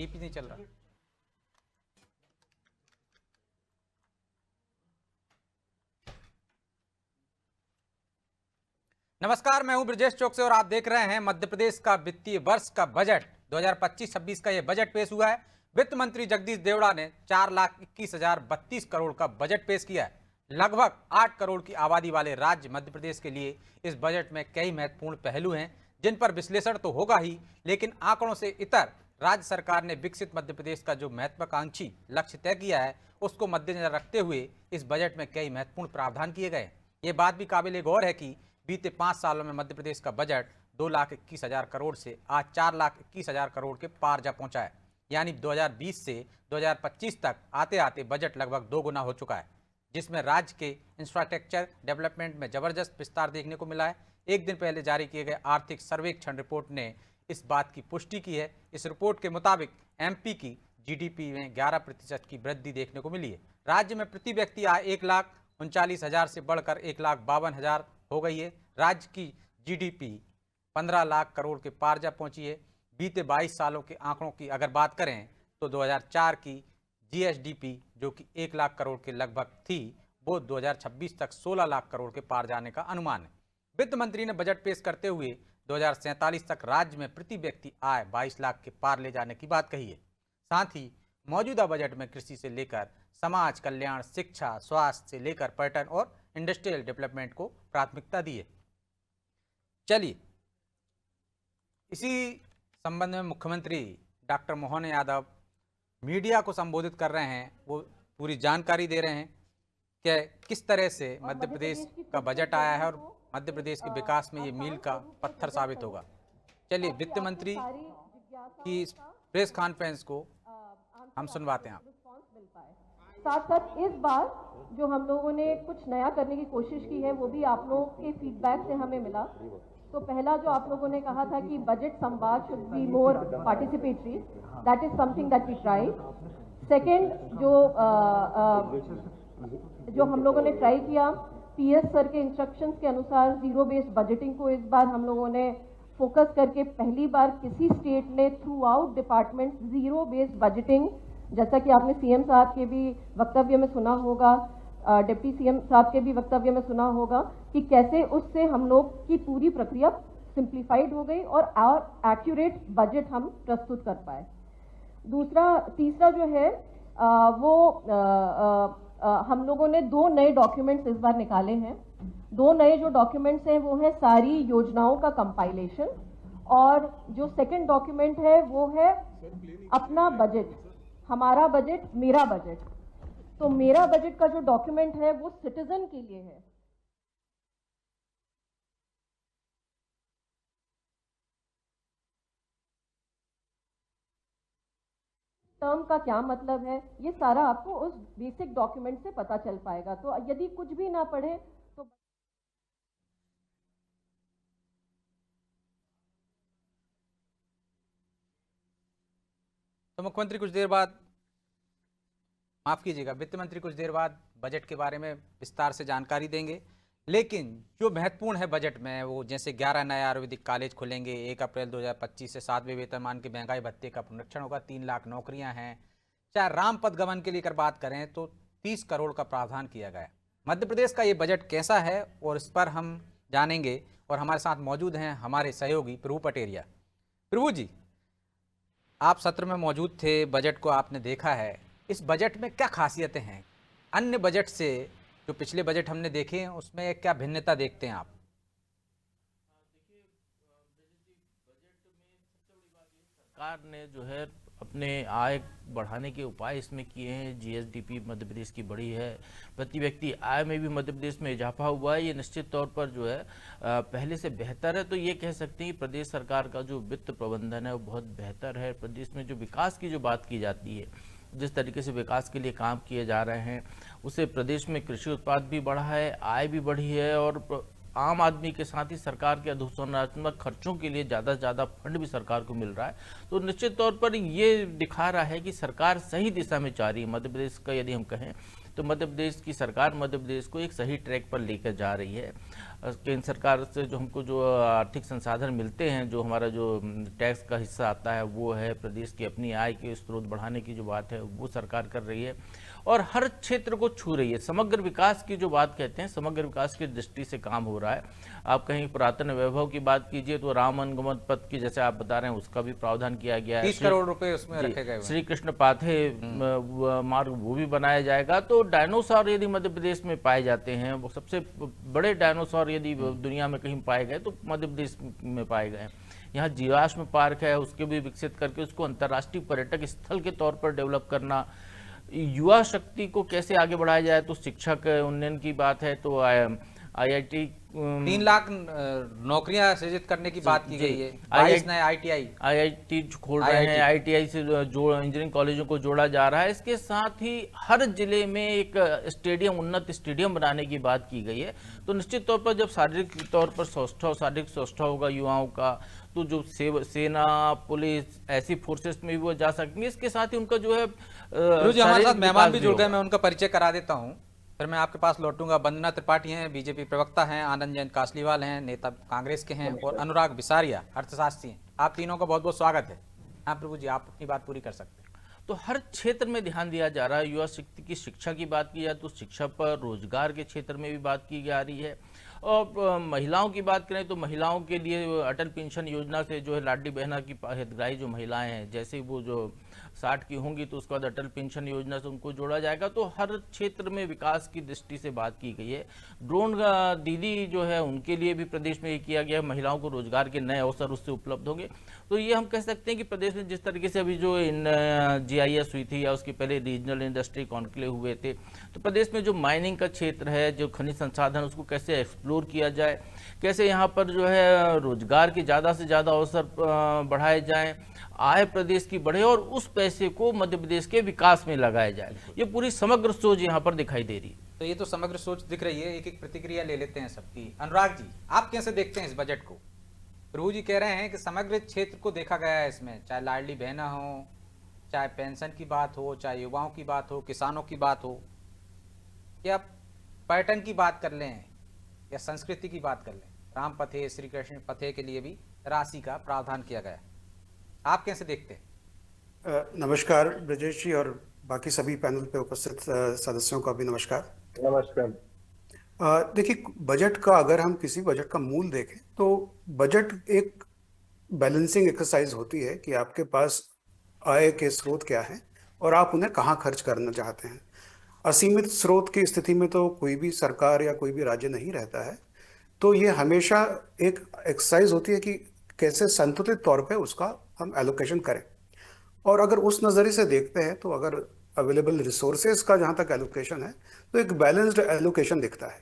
TP नहीं चल रहा। नमस्कार, मैं हूं ब्रजेश चौक से और आप देख रहे हैं मध्य प्रदेश का वित्तीय वर्ष का बजट 2025-26 का यह बजट पेश हुआ है। वित्त मंत्री जगदीश देवड़ा ने 4,21,032 करोड़ का बजट पेश किया है। लगभग 8 करोड़ की आबादी वाले राज्य मध्य प्रदेश के लिए इस बजट में कई महत्वपूर्ण पहलू हैं जिन पर विश्लेषण तो होगा ही, लेकिन आंकड़ों से इतर राज्य सरकार ने विकसित मध्य प्रदेश का जो महत्वाकांक्षी लक्ष्य तय किया है उसको मद्देनजर रखते हुए इस बजट में कई महत्वपूर्ण प्रावधान किए गए। ये बात भी काबिल गौर है कि बीते 5 सालों में मध्य प्रदेश का बजट 2,21,000 करोड़ से आज 4,21,000 करोड़ के पार जा पहुंचा है। यानी 2020 से 2025 तक आते आते बजट लगभग 2 गुना हो चुका है, जिसमें राज्य के इंफ्रास्ट्रक्चर डेवलपमेंट में जबरदस्त विस्तार देखने को मिला है। एक दिन पहले जारी किए गए आर्थिक सर्वेक्षण रिपोर्ट ने इस बात की पुष्टि की है। इस रिपोर्ट के मुताबिक एमपी की जीडीपी में 11% की वृद्धि देखने को मिली है। राज्य में प्रति व्यक्ति आय 1,39,000 से बढ़कर 1,52,000 हो गई है। राज्य की जीडीपी 15 लाख करोड़ के पार जा पहुंची है। बीते 22 सालों के आंकड़ों की अगर बात करें तो 2004 की जीएसडीपी जो कि 1 लाख करोड़ के लगभग थी, वो 2026 तक 16 लाख करोड़ के पार जाने का अनुमान है। वित्त मंत्री ने बजट पेश करते हुए 2047 तक राज्य में प्रति व्यक्ति आय 22 लाख के पार ले जाने की बात कही है। साथ ही मौजूदा बजट में कृषि से लेकर समाज कल्याण, शिक्षा, स्वास्थ्य से लेकर पर्यटन और इंडस्ट्रियल डेवलपमेंट को प्राथमिकता दी है। चलिए, इसी संबंध में मुख्यमंत्री डॉक्टर मोहन यादव मीडिया को संबोधित कर रहे हैं, वो पूरी जानकारी दे रहे हैं कि किस तरह से मध्य प्रदेश का बजट आया है और मध्य प्रदेश के विकास में ये मील का पत्थर साबित होगा। चलिए, वित्त मंत्री की इस प्रेस कॉन्फ्रेंस को हम सुनवाते हैं। साथ साथ इस बार जो हम लोगों ने कुछ नया करने की कोशिश की है वो भी आप लोगों के फीडबैक से हमें मिला। तो पहला जो आप लोगों ने कहा था कि बजट संवाद should be more participatory, that is something that we try. Second, जो हम लोगों ने ट्राई किया, पीएस सर के इंस्ट्रक्शंस के अनुसार जीरो बेस्ड बजटिंग को इस बार हम लोगों ने फोकस करके पहली बार किसी स्टेट ने through out department zero based budgeting, जैसा कि आपने सीएम साहब के भी वक्तव्य में सुना होगा, डिप्टी सीएम साहब के भी वक्तव्य में सुना होगा कि कैसे उससे हम लोग की पूरी प्रक्रिया सिंप्लीफाइड हो गई और एक्यूरेट बजट हम प्रस्तुत कर पाए। तीसरा जो है हम लोगों ने 2 नए डॉक्यूमेंट्स इस बार निकाले हैं। 2 नए जो डॉक्यूमेंट्स हैं वो है सारी योजनाओं का कंपाइलेशन, और जो सेकंड डॉक्यूमेंट है वो है अपना बजट, हमारा बजट मेरा बजट। तो मेरा बजट का जो डॉक्यूमेंट है वो सिटीजन के लिए है। टर्म का क्या मतलब है, ये सारा आपको उस बेसिक डॉक्यूमेंट से पता चल पाएगा। तो यदि कुछ भी ना पढ़े तो मुख्यमंत्री कुछ देर बाद, माफ कीजिएगा, वित्त मंत्री कुछ देर बाद बजट के बारे में विस्तार से जानकारी देंगे। लेकिन जो महत्वपूर्ण है बजट में वो जैसे 11 नए आयुर्वेदिक कॉलेज खुलेंगे, 1 अप्रैल 2025 से 7वें वेतनमान के महंगाई भत्ते का पुनरीक्षण होगा, 3 लाख नौकरियां हैं। चाहे रामपथ गमन के लेकर बात करें तो 30 करोड़ का प्रावधान किया गया है। मध्य प्रदेश का ये बजट कैसा है और इस पर हम जानेंगे, और हमारे साथ मौजूद हैं हमारे सहयोगी प्रभु पटेरिया। प्रभु जी, आप सत्र में मौजूद थे, बजट को आपने देखा है, इस बजट में क्या खासियतें हैं अन्य बजट से? जो पिछले बजट हमने देखे हैं उसमें क्या भिन्नता देखते हैं आप? सरकार ने जो है अपने आय बढ़ाने के उपाय इसमें किए हैं। जीएसडीपी मध्य प्रदेश की बढ़ी है, प्रति व्यक्ति आय में भी मध्य प्रदेश में इजाफा हुआ है। ये निश्चित तौर पर जो है पहले से बेहतर है। तो ये कह सकते हैं कि प्रदेश सरकार का जो वित्त प्रबंधन है वो बहुत बेहतर है। प्रदेश में जो विकास की जो बात की जाती है, जिस तरीके से विकास के लिए काम किए जा रहे हैं, उससे प्रदेश में कृषि उत्पाद भी बढ़ा है, आय भी बढ़ी है, और आम आदमी के साथ ही सरकार के अधोसंरचनात्मक खर्चों के लिए ज़्यादा से ज़्यादा फंड भी सरकार को मिल रहा है। तो निश्चित तौर पर ये दिखा रहा है कि सरकार सही दिशा में जा रही है। मध्य प्रदेश का यदि हम कहें तो मध्य प्रदेश की सरकार मध्य प्रदेश को एक सही ट्रैक पर लेकर जा रही है। केंद्र सरकार से जो हमको जो आर्थिक संसाधन मिलते हैं, जो हमारा जो टैक्स का हिस्सा आता है वो है, प्रदेश की अपनी आय के स्रोत बढ़ाने की जो बात है वो सरकार कर रही है और हर क्षेत्र को छू रही है। समग्र विकास की जो बात कहते हैं, समग्र विकास की दृष्टि से काम हो रहा है। आप कहीं पुरातन वैभव की बात कीजिए तो राम अनुगमन पथ की जैसे आप बता रहे हैं उसका भी प्रावधान किया गया है। 30 करोड़ रुपए उसमें रखे गए हुए हैं। श्री कृष्ण पाथे मार्ग वो भी बनाया जाएगा। तो डायनासोर यदि मध्य प्रदेश में पाए जाते हैं, वो सबसे बड़े डायनासोर यदि दुनिया में कहीं पाए गए तो मध्य प्रदेश में पाए गए। यहाँ जीवाश्म पार्क है, उसके भी विकसित करके उसको अंतर्राष्ट्रीय पर्यटक स्थल के तौर पर डेवलप करना, युवा शक्ति को कैसे आगे बढ़ाया जाए, तो शिक्षक उन्नयन की बात है, तो IIT 3 लाख नौकरियां सृजित करने की बात की गई है। 22 नए IIT खोल रहे हैं, IITI से जो इंजीनियरिंग कॉलेजों को जोड़ा जा रहा है। इसके साथ ही हर जिले में एक स्टेडियम, उन्नत स्टेडियम बनाने की बात की गई है। तो निश्चित तौर पर जब शारीरिक तौर पर शारीरिक स्वस्थ होगा युवाओं का, तो जो सेना, पुलिस, ऐसी फोर्सेस में भी वो जा सकेंगे। इसके साथ ही उनका जो है हमारे साथ मेहमान भी जुड़ गए, मैं उनका परिचय करा देता हूँ, फिर मैं आपके पास लौटूंगा। वंदना त्रिपाठी हैं, बीजेपी प्रवक्ता हैं, आनंद जैन कासलीवाल हैं, नेता कांग्रेस के हैं, और अनुराग बिसारिया अर्थशास्त्री हैं। आप तीनों का बहुत बहुत स्वागत है। हाँ प्रभु जी, आप अपनी बात पूरी कर सकते हैं। तो हर क्षेत्र में ध्यान दिया जा रहा है। युवा शक्ति की शिक्षा की बात की जाए तो शिक्षा पर, रोजगार के क्षेत्र में भी बात की जा रही है। और महिलाओं की बात करें तो महिलाओं के लिए अटल पेंशन योजना से जो है लाडली बहना की हितग्राही जो महिलाएं हैं, जैसे वो जो 60 की होंगी तो उसके बाद अटल पेंशन योजना से उनको जोड़ा जाएगा। तो हर क्षेत्र में विकास की दृष्टि से बात की गई है। ड्रोन दीदी जो है उनके लिए भी प्रदेश में ये किया गया है, महिलाओं को रोजगार के नए अवसर उससे उपलब्ध होंगे। तो ये हम कह सकते हैं कि प्रदेश में जिस तरीके से अभी जो GIS हुई थी या उसके पहले रीजनल इंडस्ट्री कॉन्क्लेव हुए थे, तो प्रदेश में जो माइनिंग का क्षेत्र है, जो खनिज संसाधन, उसको कैसे एक्सप्लोर किया जाए, कैसे यहाँ पर जो है रोजगार के ज़्यादा से ज़्यादा अवसर बढ़ाए जाएं, आय प्रदेश की बढ़े और उस पैसे को मध्य प्रदेश के विकास में लगाया जाए। ये पूरी समग्र सोच यहाँ पर दिखाई दे रही है। तो ये तो समग्र सोच दिख रही है। एक एक प्रतिक्रिया ले लेते हैं सबकी। अनुराग जी, आप कैसे देखते हैं इस बजट को? प्रभु जी कह रहे हैं कि समग्र क्षेत्र को देखा गया है इसमें, चाहे लाडली बहना हो, चाहे पेंशन की बात हो, चाहे युवाओं की बात हो, किसानों की बात हो, या पर्यटन की बात कर लें या संस्कृति की बात कर लें। राम पथे, श्री कृष्ण पथे के लिए भी राशि का प्रावधान किया गया। आप कैसे देखते हैं? नमस्कार ब्रजेश जी और बाकी सभी पैनल पे उपस्थित सदस्यों का भी नमस्कार। नमस्कार। देखिए, बजट का अगर हम किसी बजट का मूल देखें तो बजट एक बैलेंसिंग एक्सरसाइज होती है कि आपके पास आय के स्रोत क्या हैं और आप उन्हें कहाँ खर्च करना चाहते हैं। असीमित स्रोत की स्थिति में तो कोई भी सरकार या कोई भी राज्य नहीं रहता है। तो ये हमेशा एक एक्सरसाइज होती है कि कैसे संतुलित तौर पे उसका हम एलोकेशन करें। और अगर उस नज़रिए से देखते हैं तो अगर अवेलेबल रिसोर्सेज का जहाँ तक एलोकेशन है तो एक बैलेंस्ड एलोकेशन दिखता है।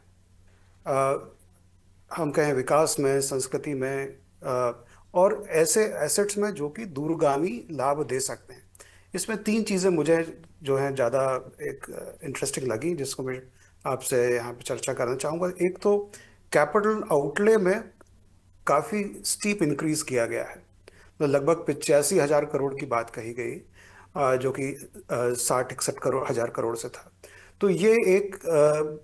हम कहें विकास में, संस्कृति में और ऐसे एसेट्स में जो कि दूरगामी लाभ दे सकते हैं। इसमें 3 चीज़ें मुझे जो है ज़्यादा एक इंटरेस्टिंग लगी, जिसको मैं आपसे यहाँ पे चर्चा करना चाहूँगा। एक तो कैपिटल आउटले में काफ़ी स्टीप इंक्रीज किया गया है, तो लगभग 85,000 करोड़ की बात कही गई, जो कि 60-61 करोड़ से था। तो ये एक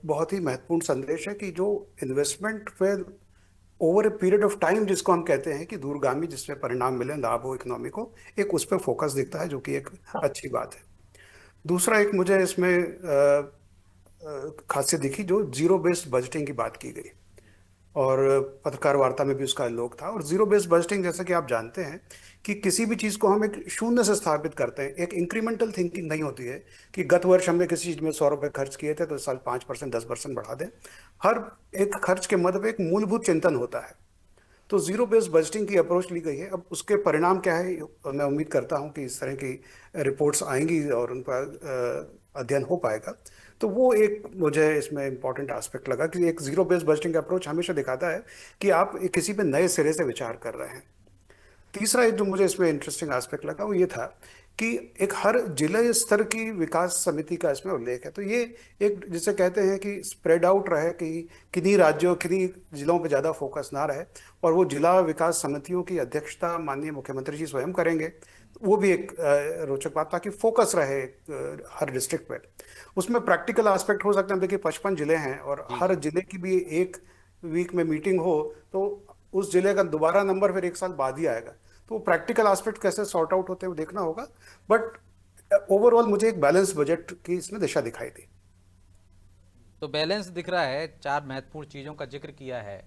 बहुत ही महत्वपूर्ण संदेश है कि जो इन्वेस्टमेंट पे over a period of time, जिसको हम कहते हैं कि दूरगामी जिसमें परिणाम मिले, लाभ हो इकोनॉमी को, एक उस पर फोकस दिखता है, जो कि एक अच्छी बात है। दूसरा एक मुझे इसमें खासियत दिखी जो जीरो बेस्ड बजटिंग की बात की गई और पत्रकार वार्ता में भी उसका उल्लेख था। और जीरो बेस्ड बजटिंग, जैसा कि आप जानते हैं कि किसी भी चीज़ को हम एक शून्य से स्थापित करते हैं। एक इंक्रीमेंटल थिंकिंग नहीं होती है कि गत वर्ष हमने किसी चीज़ में 100 रुपये खर्च किए थे तो इस साल 5%, 10% बढ़ा दें। हर एक खर्च के मध्य में एक मूलभूत चिंतन होता है। तो जीरो बेस्ड बजटिंग की अप्रोच ली गई है। अब उसके परिणाम क्या है, मैं उम्मीद करता हूँ कि इस तरह की रिपोर्ट्स आएंगी और उन पर अध्ययन हो पाएगा। तो वो एक मुझे इसमें इम्पॉर्टेंट एस्पेक्ट लगा कि एक जीरो बेस्ड बजटिंग अप्रोच हमेशा दिखाता है कि आप किसी पे नए सिरे से विचार कर रहे हैं। तीसरा एक जो मुझे इसमें इंटरेस्टिंग एस्पेक्ट लगा वो ये था कि एक हर जिले स्तर की विकास समिति का इसमें उल्लेख है। तो ये एक जिसे कहते हैं कि स्प्रेड आउट रहे, कि किन्हीं राज्यों, किन्हीं जिलों पे ज़्यादा फोकस ना रहे, और वो जिला विकास समितियों की अध्यक्षता माननीय मुख्यमंत्री जी स्वयं करेंगे। वो भी एक रोचक बात, ताकि फोकस रहे हर डिस्ट्रिक्ट पे। उसमें प्रैक्टिकल एस्पेक्ट हो सकते हैं। देखिए 55 जिले हैं और हर जिले की भी एक वीक में मीटिंग हो तो उस जिले का दोबारा नंबर फिर 1 साल बाद ही आएगा। तो प्रैक्टिकल एस्पेक्ट कैसे सॉर्ट आउट होते हैं वो देखना होगा, बट ओवरऑल मुझे एक बैलेंस बजट की इसमें दिशा दिखाई दी। तो बैलेंस दिख रहा है, 4 महत्वपूर्ण चीज़ों का जिक्र किया है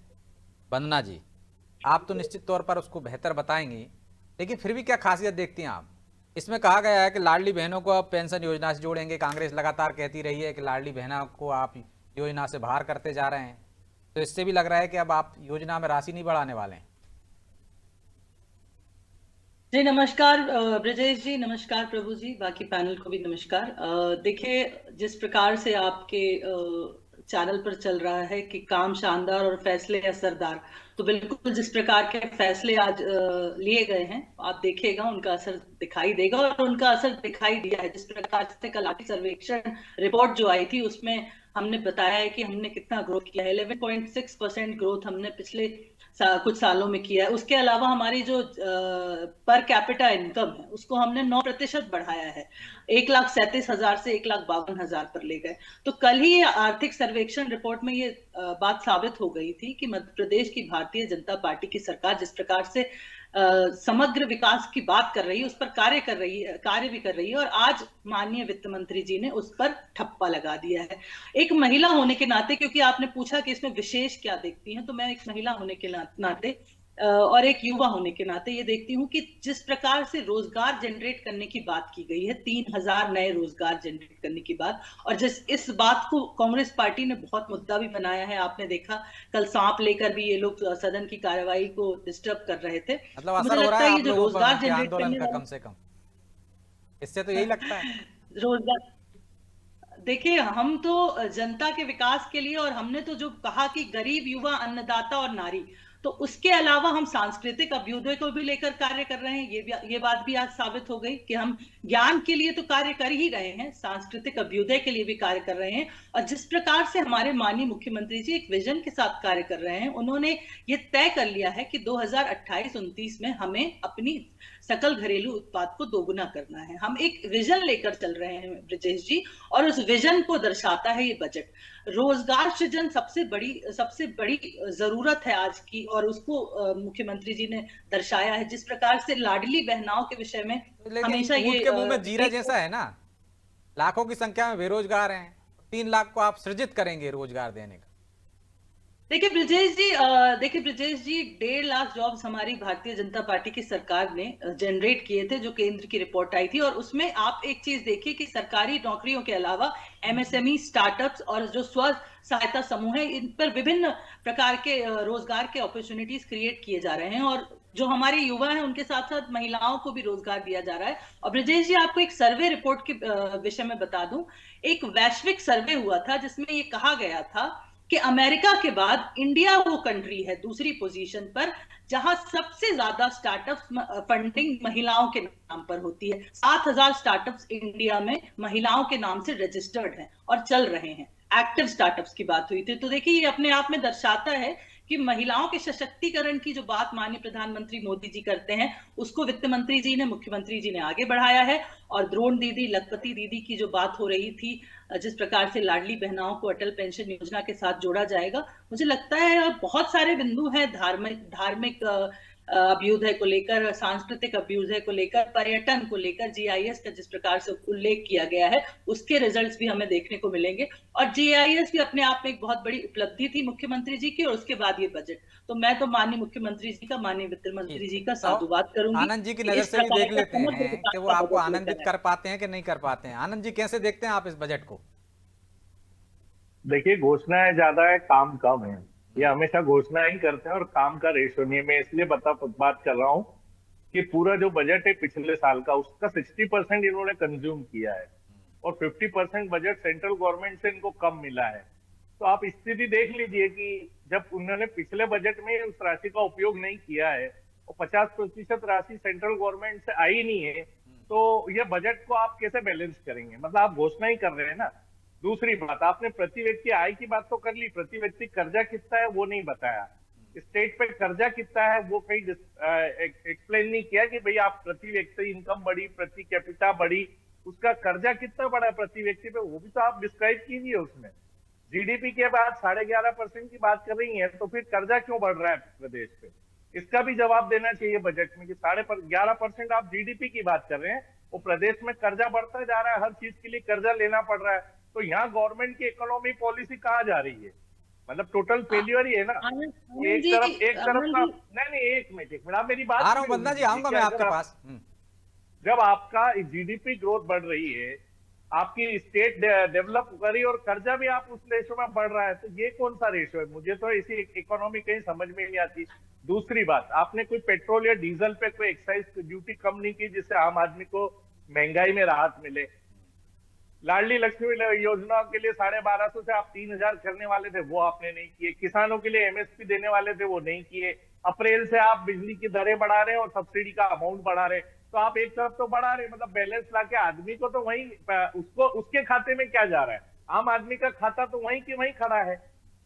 वंदना जी। आप तो निश्चित तौर पर उसको बेहतर बताएंगी, लेकिन फिर भी क्या खासियत देखती हैं आप? इसमें कहा गया है कि लाडली बहनों को अब पेंशन योजना से जोड़ेंगे। कांग्रेस लगातार कहती रही है कि लाडली बहनों को आप योजना से बाहर करते जा रहे हैं, तो इससे भी लग रहा है कि अब आप योजना में राशि नहीं बढ़ाने वाले हैं। जी नमस्कार ब्रजेश जी, नमस्कार प्रभु जी, बाकी पैनल को भी नमस्कार। देखिए, जिस प्रकार से आपके चैनल पर चल रहा है कि काम शानदार और फैसले असरदार, तो बिल्कुल जिस प्रकार के फैसले आज लिए गए हैं, आप देखिएगा उनका असर दिखाई देगा, और उनका असर दिखाई दिया है। जिस प्रकार से कल आर्थिक सर्वेक्षण रिपोर्ट जो आई थी उसमें हमने बताया है कि हमने कितना ग्रोथ किया है। 11.6% ग्रोथ हमने पिछले कुछ सालों में किया है। उसके अलावा हमारी जो पर कैपिटा इनकम है उसको हमने 9% बढ़ाया है, 1,37,000 से 1,52,000 पर ले गए। तो कल ही आर्थिक सर्वेक्षण रिपोर्ट में ये बात साबित हो गई थी कि मध्य प्रदेश की भारतीय जनता पार्टी की सरकार जिस प्रकार से समग्र विकास की बात कर रही है, उस पर कार्य भी कर रही है, और आज माननीय वित्त मंत्री जी ने उस पर ठप्पा लगा दिया है। एक महिला होने के नाते, क्योंकि आपने पूछा कि इसमें विशेष क्या देखती हैं, तो मैं एक महिला होने के नाते और एक युवा होने के नाते ये देखती हूँ कि जिस प्रकार से रोजगार जनरेट करने की बात की गई है, 3,000 नए रोजगार जनरेट करने की बात, और इस बात को कांग्रेस पार्टी ने बहुत मुद्दा भी बनाया है। आपने देखा कल सांप लेकर भी ये लोग सदन की कार्यवाही को डिस्टर्ब कर रहे थे। मतलब मुझे असर हो रहा लगता है है ये आप जो लोगों पर रोजगार उनके जनरेट आंदोलन करने का, कम से कम इससे तो यही लगता है। रोजगार, देखिए, हम तो जनता के विकास के लिए, और हमने तो जो कहा कि गरीब, युवा, अन्नदाता और नारी, तो उसके अलावा हम सांस्कृतिक अभ्युदय को भी लेकर कार्य कर रहे हैं। ये बात भी आज साबित हो गई कि हम ज्ञान के लिए तो कार्य कर ही रहे हैं, सांस्कृतिक अभ्युदय के लिए भी कार्य कर रहे हैं। और जिस प्रकार से हमारे माननीय मुख्यमंत्री जी एक विजन के साथ कार्य कर रहे हैं, उन्होंने ये तय कर लिया है कि 2028-29 में हमें अपनी सकल घरेलू उत्पाद को दोगुना करना है। हम एक विजन लेकर चल रहे हैं ब्रजेश जी, और उस विजन को दर्शाता है ये बजट। रोजगार सृजन सबसे बड़ी जरूरत है आज की, और उसको मुख्यमंत्री जी ने दर्शाया है। जिस प्रकार से लाडली बहनाओं के विषय में लेकिन हमेशा ऊँट ये के मुंह में जीरा जैसा है ना, लाखों की संख्या में बेरोजगार हैं, 3 लाख को आप सृजित करेंगे रोजगार देने का। देखिए ब्रजेश जी 1.5 लाख जॉब्स हमारी भारतीय जनता पार्टी की सरकार ने जनरेट किए थे, जो केंद्र की रिपोर्ट आई थी। और उसमें आप एक चीज देखिए कि सरकारी नौकरियों के अलावा एमएसएमई, स्टार्टअप्स और जो स्व सहायता समूह है, इन पर विभिन्न प्रकार के रोजगार के अपॉर्चुनिटीज क्रिएट किए जा रहे हैं, और जो हमारे युवा हैं उनके साथ साथ महिलाओं को भी रोजगार दिया जा रहा है। और ब्रजेश जी, आपको एक सर्वे रिपोर्ट के विषय में बता दूं, एक वैश्विक सर्वे हुआ था जिसमें ये कहा गया था कि अमेरिका के बाद इंडिया वो कंट्री है दूसरी पोजीशन पर जहां सबसे ज्यादा स्टार्टअप फंडिंग महिलाओं के नाम पर होती है। 7,000 स्टार्टअप्स इंडिया में महिलाओं के नाम से रजिस्टर्ड हैं और चल रहे हैं। एक्टिव स्टार्टअप्स की बात हुई थी, तो देखिए ये अपने आप में दर्शाता है कि महिलाओं के सशक्तिकरण की जो बात माननीय प्रधानमंत्री मोदी जी करते हैं, उसको वित्त मंत्री जी ने, मुख्यमंत्री जी ने आगे बढ़ाया है। और द्रोण दीदी, लखपति दीदी की जो बात हो रही थी, जिस प्रकार से लाडली बहनाओं को अटल पेंशन योजना के साथ जोड़ा जाएगा, मुझे लगता है बहुत सारे बिंदु हैं, धार्मिक अभ्युदय को लेकर, सांस्कृतिक अभ्युदय को लेकर, पर्यटन को लेकर, जीआईएस का जिस प्रकार से उल्लेख किया गया है, उसके रिजल्ट्स भी हमें देखने को मिलेंगे। और जीआईएस भी अपने आप में एक बहुत बड़ी उपलब्धि थी मुख्यमंत्री जी की, और उसके बाद ये बजट। तो मैं तो माननीय मुख्यमंत्री जी का, माननीय वित्त मंत्री जी का साधुवाद करूंगी। आनंद जी की नजर से भी देख लेते हैं कि वो आपको आनंदित कर पाते हैं कि नहीं कर पाते हैं। आनंद जी, कैसे देखते हैं आप इस बजट को? देखिए, घोषणाएं ज्यादा है, काम कम है। ये हमेशा घोषणा ही करते हैं और काम का रेशो नहीं है। मैं इसलिए बात कर रहा हूँ कि पूरा जो बजट है पिछले साल का, उसका 60% इन्होंने कंज्यूम किया है और 50% बजट सेंट्रल गवर्नमेंट से इनको कम मिला है। तो आप स्थिति देख लीजिए कि जब उन्होंने पिछले बजट में उस राशि का उपयोग नहीं किया है और 50% राशि सेंट्रल गवर्नमेंट से आई नहीं है, तो ये बजट को आप कैसे बैलेंस करेंगे? मतलब आप घोषणा ही कर रहे हैं ना। दूसरी बात, आपने प्रति व्यक्ति आय की बात तो कर ली, प्रति व्यक्ति कर्जा कितना है वो नहीं बताया। स्टेट पे कर्जा कितना है वो कहीं एक्सप्लेन नहीं किया कि भाई आप प्रति व्यक्ति इनकम बढ़ी, प्रति कैपिटा बढ़ी, उसका कर्जा कितना बढ़ा प्रति व्यक्ति पे, वो भी तो आप डिस्क्राइब कीजिए उसमें। जीडीपी के बाद 11.5% की बात कर रही हैं, तो फिर कर्जा क्यों बढ़ रहा है प्रदेश पे? इसका भी जवाब देना चाहिए बजट में कि 11.5% आप जीडीपी की बात कर रहे हैं, वो प्रदेश में कर्जा बढ़ता जा रहा है, हर चीज के लिए कर्जा लेना पड़ रहा है, तो यहाँ गवर्नमेंट की इकोनॉमी पॉलिसी कहाँ जा रही है? मतलब टोटल फेल्यूर ही है ना। एक तरफ का नहीं, एक मिनट आप मेरी बात आ रहा हूं बंदना जी, आऊंगा मैं आपके पास। जब आपका जीडीपी ग्रोथ बढ़ रही है, आपकी स्टेट डेवलप कर रही है और कर्जा भी आप उस रेशो में बढ़ रहा है, तो ये कौन सा रेशो है? मुझे तो इसी इकोनॉमी कहीं समझ में नहीं आती। दूसरी बात, आपने कोई पेट्रोल या डीजल पे कोई एक्साइज ड्यूटी कम नहीं की जिससे आम आदमी को महंगाई में राहत मिले। लाडली लक्ष्मी योजना के लिए 1250 से आप 3000 करने वाले थे, वो आपने नहीं किए। किसानों के लिए एमएसपी देने वाले थे, वो नहीं किए। अप्रैल से आप बिजली की दरें बढ़ा रहे हैं और सब्सिडी का अमाउंट बढ़ा रहे हैं, तो आप एक तरफ तो बढ़ा रहे, मतलब बैलेंस लाके आदमी को तो वहीं उसको उसके खाते में क्या जा रहा है? आम आदमी का खाता तो वहीं की वहीं खड़ा है।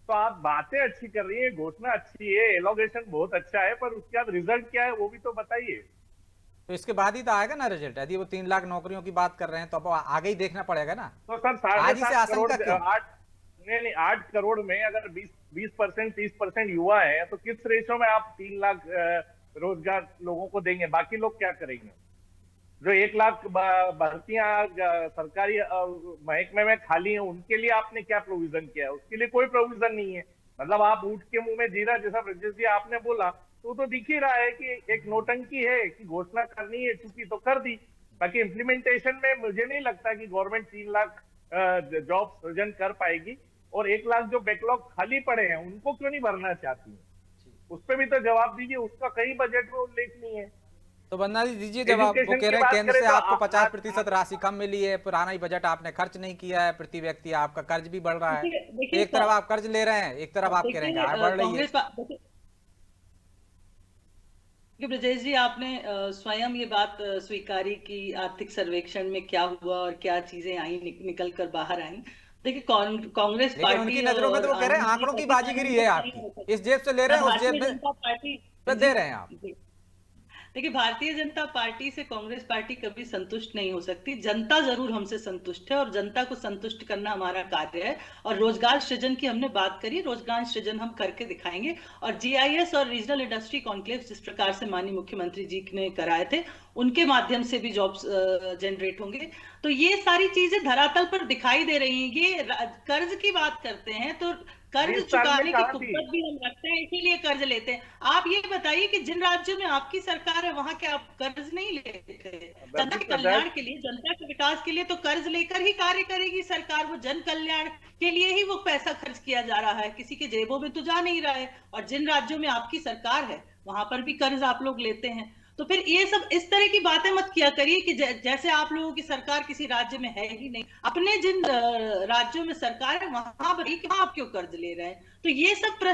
तो आप बातें अच्छी कर रही है, घोषणा अच्छी है, एलोगेशन बहुत अच्छा है, पर उसके बाद रिजल्ट क्या है वो भी तो बताइए। तो इसके बाद ही तो आएगा ना रिजल्ट। यदि वो 3 लाख नौकरियों की बात कर रहे हैं तो अब आगे ही देखना पड़ेगा ना। तो सर आज ही से 7.5 आशंका क्यों? 8 करोड़ में अगर 20% 30% युवा है, तो किस रेशो में आप 3 लाख रोजगार लोगों को देंगे? बाकी लोग क्या करेंगे? जो 1 लाख भर्तियां सरकारी महकमे में खाली हैं, उनके लिए आपने क्या प्रोविजन किया है? उसके लिए कोई प्रोविजन नहीं है। मतलब आप ऊँट के मुंह में जीरा, जैसा ब्रजेश जी आपने बोला, तो दिख ही रहा है कि एक नोटंकी है कि घोषणा करनी है, चूंकि तो कर दी, बाकी इम्प्लीमेंटेशन में मुझे नहीं लगता कि गवर्नमेंट 3 लाख जॉब सृजन कर पाएगी। और 1 लाख जो बैकलॉग खाली पड़े हैं उनको क्यों नहीं भरना चाहती है? उस पर भी तो जवाब दीजिए, उसका कहीं बजट में उल्लेख नहीं है। तो बंदना जी दीजिए जवाब। वो कह रहे हैं केंद्र से आपको 50% राशि कम मिली है, पुराना ही बजट आपने खर्च नहीं किया है, प्रति व्यक्ति आपका कर्ज भी बढ़ रहा है। एक तरफ आप कर्ज ले रहे हैं, एक तरफ आप कह रहे हैं आय बढ़ रही है। ब्रजेश जी, आपने स्वयं ये बात स्वीकारी कि आर्थिक सर्वेक्षण में क्या हुआ और क्या चीजें आई, निकल कर बाहर आई। देखिए कांग्रेस पार्टी, उनकी नजरों में तो वो कह रहे हैं आंकड़ों की बाजीगिरी है आपकी, इस जेब से ले रहे हैं उस जेब में दे रहे हैं आप। देखिए, भारतीय जनता पार्टी से कांग्रेस पार्टी कभी संतुष्ट नहीं हो सकती। जनता जरूर हमसे संतुष्ट है और जनता को संतुष्ट करना हमारा कार्य है। और रोजगार सृजन की हमने बात करी, रोजगार सृजन हम करके दिखाएंगे। और जीआईएस और रीजनल इंडस्ट्री कॉन्क्लेव जिस प्रकार से माननीय मुख्यमंत्री जी ने कराए थे, उनके माध्यम से भी जॉब्स जनरेट होंगे। तो ये सारी चीजें धरातल पर दिखाई दे रही हैं। ये कर्ज की बात करते हैं तो कर्ज चुकाने की कुव्वत भी हम रखते हैं, इसीलिए कर्ज लेते हैं। आप ये बताइए कि जिन राज्यों में आपकी सरकार है वहां क्या आप कर्ज नहीं लेते? जनता के कल्याण के लिए, जनता के विकास के लिए तो कर्ज लेकर ही कार्य करेगी सरकार। वो जन कल्याण के लिए ही वो पैसा खर्च किया जा रहा है, किसी के जेबों में तो जा नहीं रहा है। और जिन राज्यों में आपकी सरकार है वहां पर भी कर्ज आप लोग लेते हैं। तो फिर ये सब इस तरह की बातें मत किया करिए कि जैसे आप लोगों की सरकार किसी राज्य में है ही नहीं। अपने जिन राज्यों में सरकार है वहां पर ही आप क्यों कर्ज ले रहे हैं? तो ये सब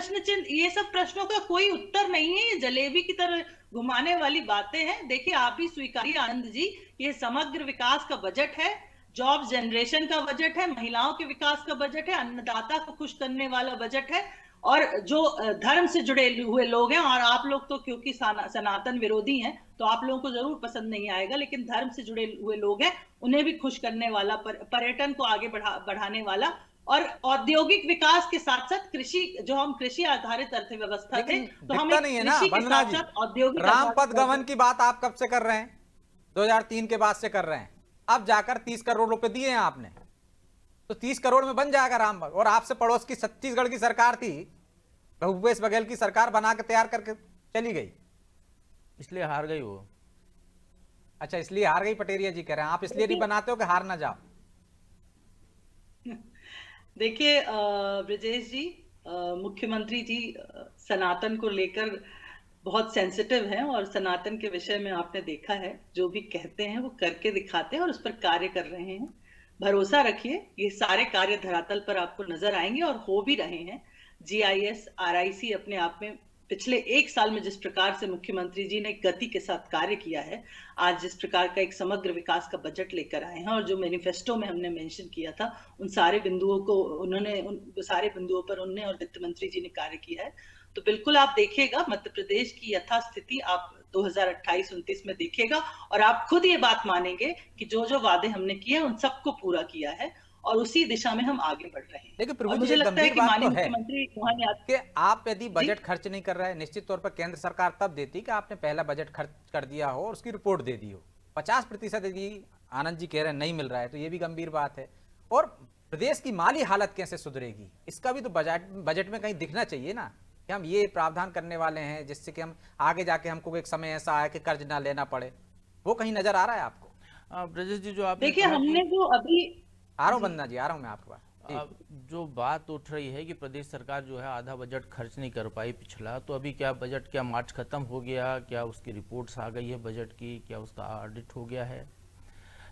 ये सब प्रश्नों का कोई उत्तर नहीं है, ये जलेबी की तरह घुमाने वाली बातें हैं। देखिए, आप भी स्वीकारिए आनंद जी, ये समग्र विकास का बजट है, जॉब जनरेशन का बजट है, महिलाओं के विकास का बजट है, अन्नदाता को खुश करने वाला बजट है। और जो धर्म से जुड़े हुए लोग हैं, और आप लोग तो क्योंकि सनातन विरोधी हैं तो आप लोगों को जरूर पसंद नहीं आएगा, लेकिन धर्म से जुड़े हुए लोग हैं, उन्हें भी खुश करने वाला, पर्यटन को आगे बढ़ाने वाला, और औद्योगिक विकास के साथ साथ कृषि, जो हम कृषि आधारित अर्थव्यवस्था थे, तो हमें कृषि के साथ साथ औद्योगिक रामपथ गमन की बात आप कब से कर रहे हैं? 2003 के बाद से कर रहे हैं। अब जाकर 30 करोड़ रुपए दिए हैं आपने, तो 30 करोड़ में बन जाएगा रामपथ। और आपसे पड़ोस की छत्तीसगढ़ की सरकार थी, भूपेश बघेल की सरकार बना के तैयार करके चली गई, इसलिए हार गई वो। अच्छा, इसलिए हार गई पटेरिया जी कह रहे हैं। आप इसलिए नहीं बनाते हो कि हार ना जाओ? देखिए ब्रजेश जी, मुख्यमंत्री जी सनातन को लेकर बहुत सेंसिटिव हैं, और सनातन के विषय में आपने देखा है, जो भी कहते हैं वो करके दिखाते हैं और उस पर कार्य कर रहे हैं। भरोसा रखिए, ये सारे कार्य धरातल पर आपको नजर आएंगे और हो भी रहे हैं। जीआईएस, आरआईसी अपने आप में पिछले 1 साल में जिस प्रकार से मुख्यमंत्री जी ने गति के साथ कार्य किया है, आज जिस प्रकार का एक समग्र विकास का बजट लेकर आए हैं, और जो मैनिफेस्टो में हमने मेंशन किया था, उन सारे बिंदुओं पर उन्होंने और वित्त मंत्री जी ने कार्य किया है। तो बिल्कुल आप देखिएगा, मध्य प्रदेश की यथास्थिति आप 2028-29 में देखिएगा, और आप खुद ये बात मानेंगे कि जो जो वादे हमने किए उन सबको पूरा किया है। और उसी दिशा में हम आगे बढ़ रहे हैं। देखिए और प्रभु जी, मुझे एक लगता है गंभीर कि बात माननीय तो है मुख्यमंत्री मोहन यादव कि आप यदि बजट खर्च नहीं कर रहे हैं, निश्चित तौर पर केंद्र सरकार तब देती कि आपने पहला बजट खर्च कर दिया हो और उसकी रिपोर्ट दे दी हो। 50% यदि आनंद जी कह रहे हैं नहीं मिल रहा है, तो ये भी गंभीर बात है। और प्रदेश की माली हालत कैसे सुधरेगी, इसका भी तो बजट में कहीं दिखना चाहिए ना, कि हम ये प्रावधान करने वाले हैं जिससे कि हम आगे जाके हमको एक समय ऐसा आए कि कर्ज ना लेना पड़े। वो कहीं नजर आ रहा है आपको? ब्रजेश जी, जो आपने देखिए कहा हमने कि जो अभी आ रहा हूँ बंदना जी, आ रहा हूँ मैं आपके पास। अब जो बात उठ रही है कि प्रदेश सरकार जो है आधा बजट खर्च नहीं कर पाई पिछला, तो अभी क्या बजट, क्या मार्च खत्म हो गया, क्या उसकी रिपोर्ट्स आ गई है बजट की, क्या उसका ऑडिट हो गया है?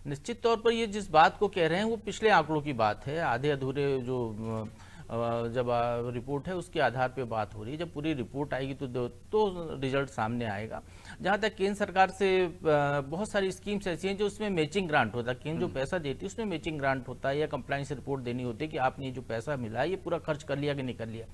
निश्चित तौर पर ये जिस बात को कह रहे हैं वो पिछले आंकड़ों की बात है। आधे अधूरे जो जब रिपोर्ट है उसके आधार पे बात हो रही है। जब पूरी रिपोर्ट आएगी तो रिजल्ट सामने आएगा। जहाँ तक केंद्र सरकार से बहुत सारी स्कीम्स ऐसी हैं जो उसमें मैचिंग ग्रांट होता है। केंद्र जो पैसा देती है उसमें मैचिंग ग्रांट होता है, या कंप्लाइंस रिपोर्ट देनी होती है कि आपने ये जो पैसा मिला है ये पूरा खर्च कर लिया कि नहीं कर लिया।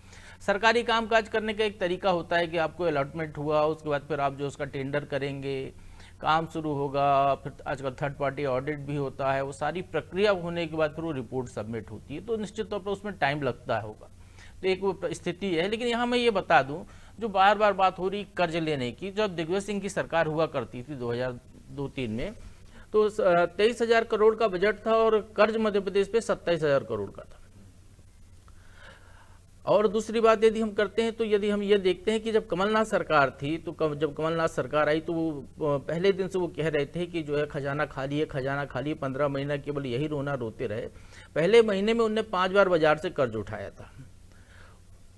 सरकारी कामकाज करने का एक तरीका होता है कि आपको अलॉटमेंट हुआ, उसके बाद फिर आप जो उसका टेंडर करेंगे, काम शुरू होगा, फिर आजकल थर्ड पार्टी ऑडिट भी होता है, वो सारी प्रक्रिया होने के बाद फिर वो रिपोर्ट सबमिट होती है, तो निश्चित तौर पर उसमें टाइम लगता होगा। तो एक वो स्थिति है। लेकिन यहाँ मैं ये बता दूं, जो बार बार बात हो रही कर्ज लेने की, जब दिग्विजय सिंह की सरकार हुआ करती थी 2002-03 में, तो 23,000 करोड़ का बजट था और कर्ज मध्य प्रदेश पे 27,000 करोड़ का था। और दूसरी बात यदि हम करते हैं, तो यदि हम ये देखते हैं कि जब कमलनाथ सरकार थी, तो जब कमलनाथ सरकार आई तो वो पहले दिन से वो कह रहे थे कि जो है खजाना खाली है, खजाना खाली है। 15 महीना केवल यही रोना रोते रहे। पहले महीने में उनने 5 बार बाजार से कर्ज उठाया था।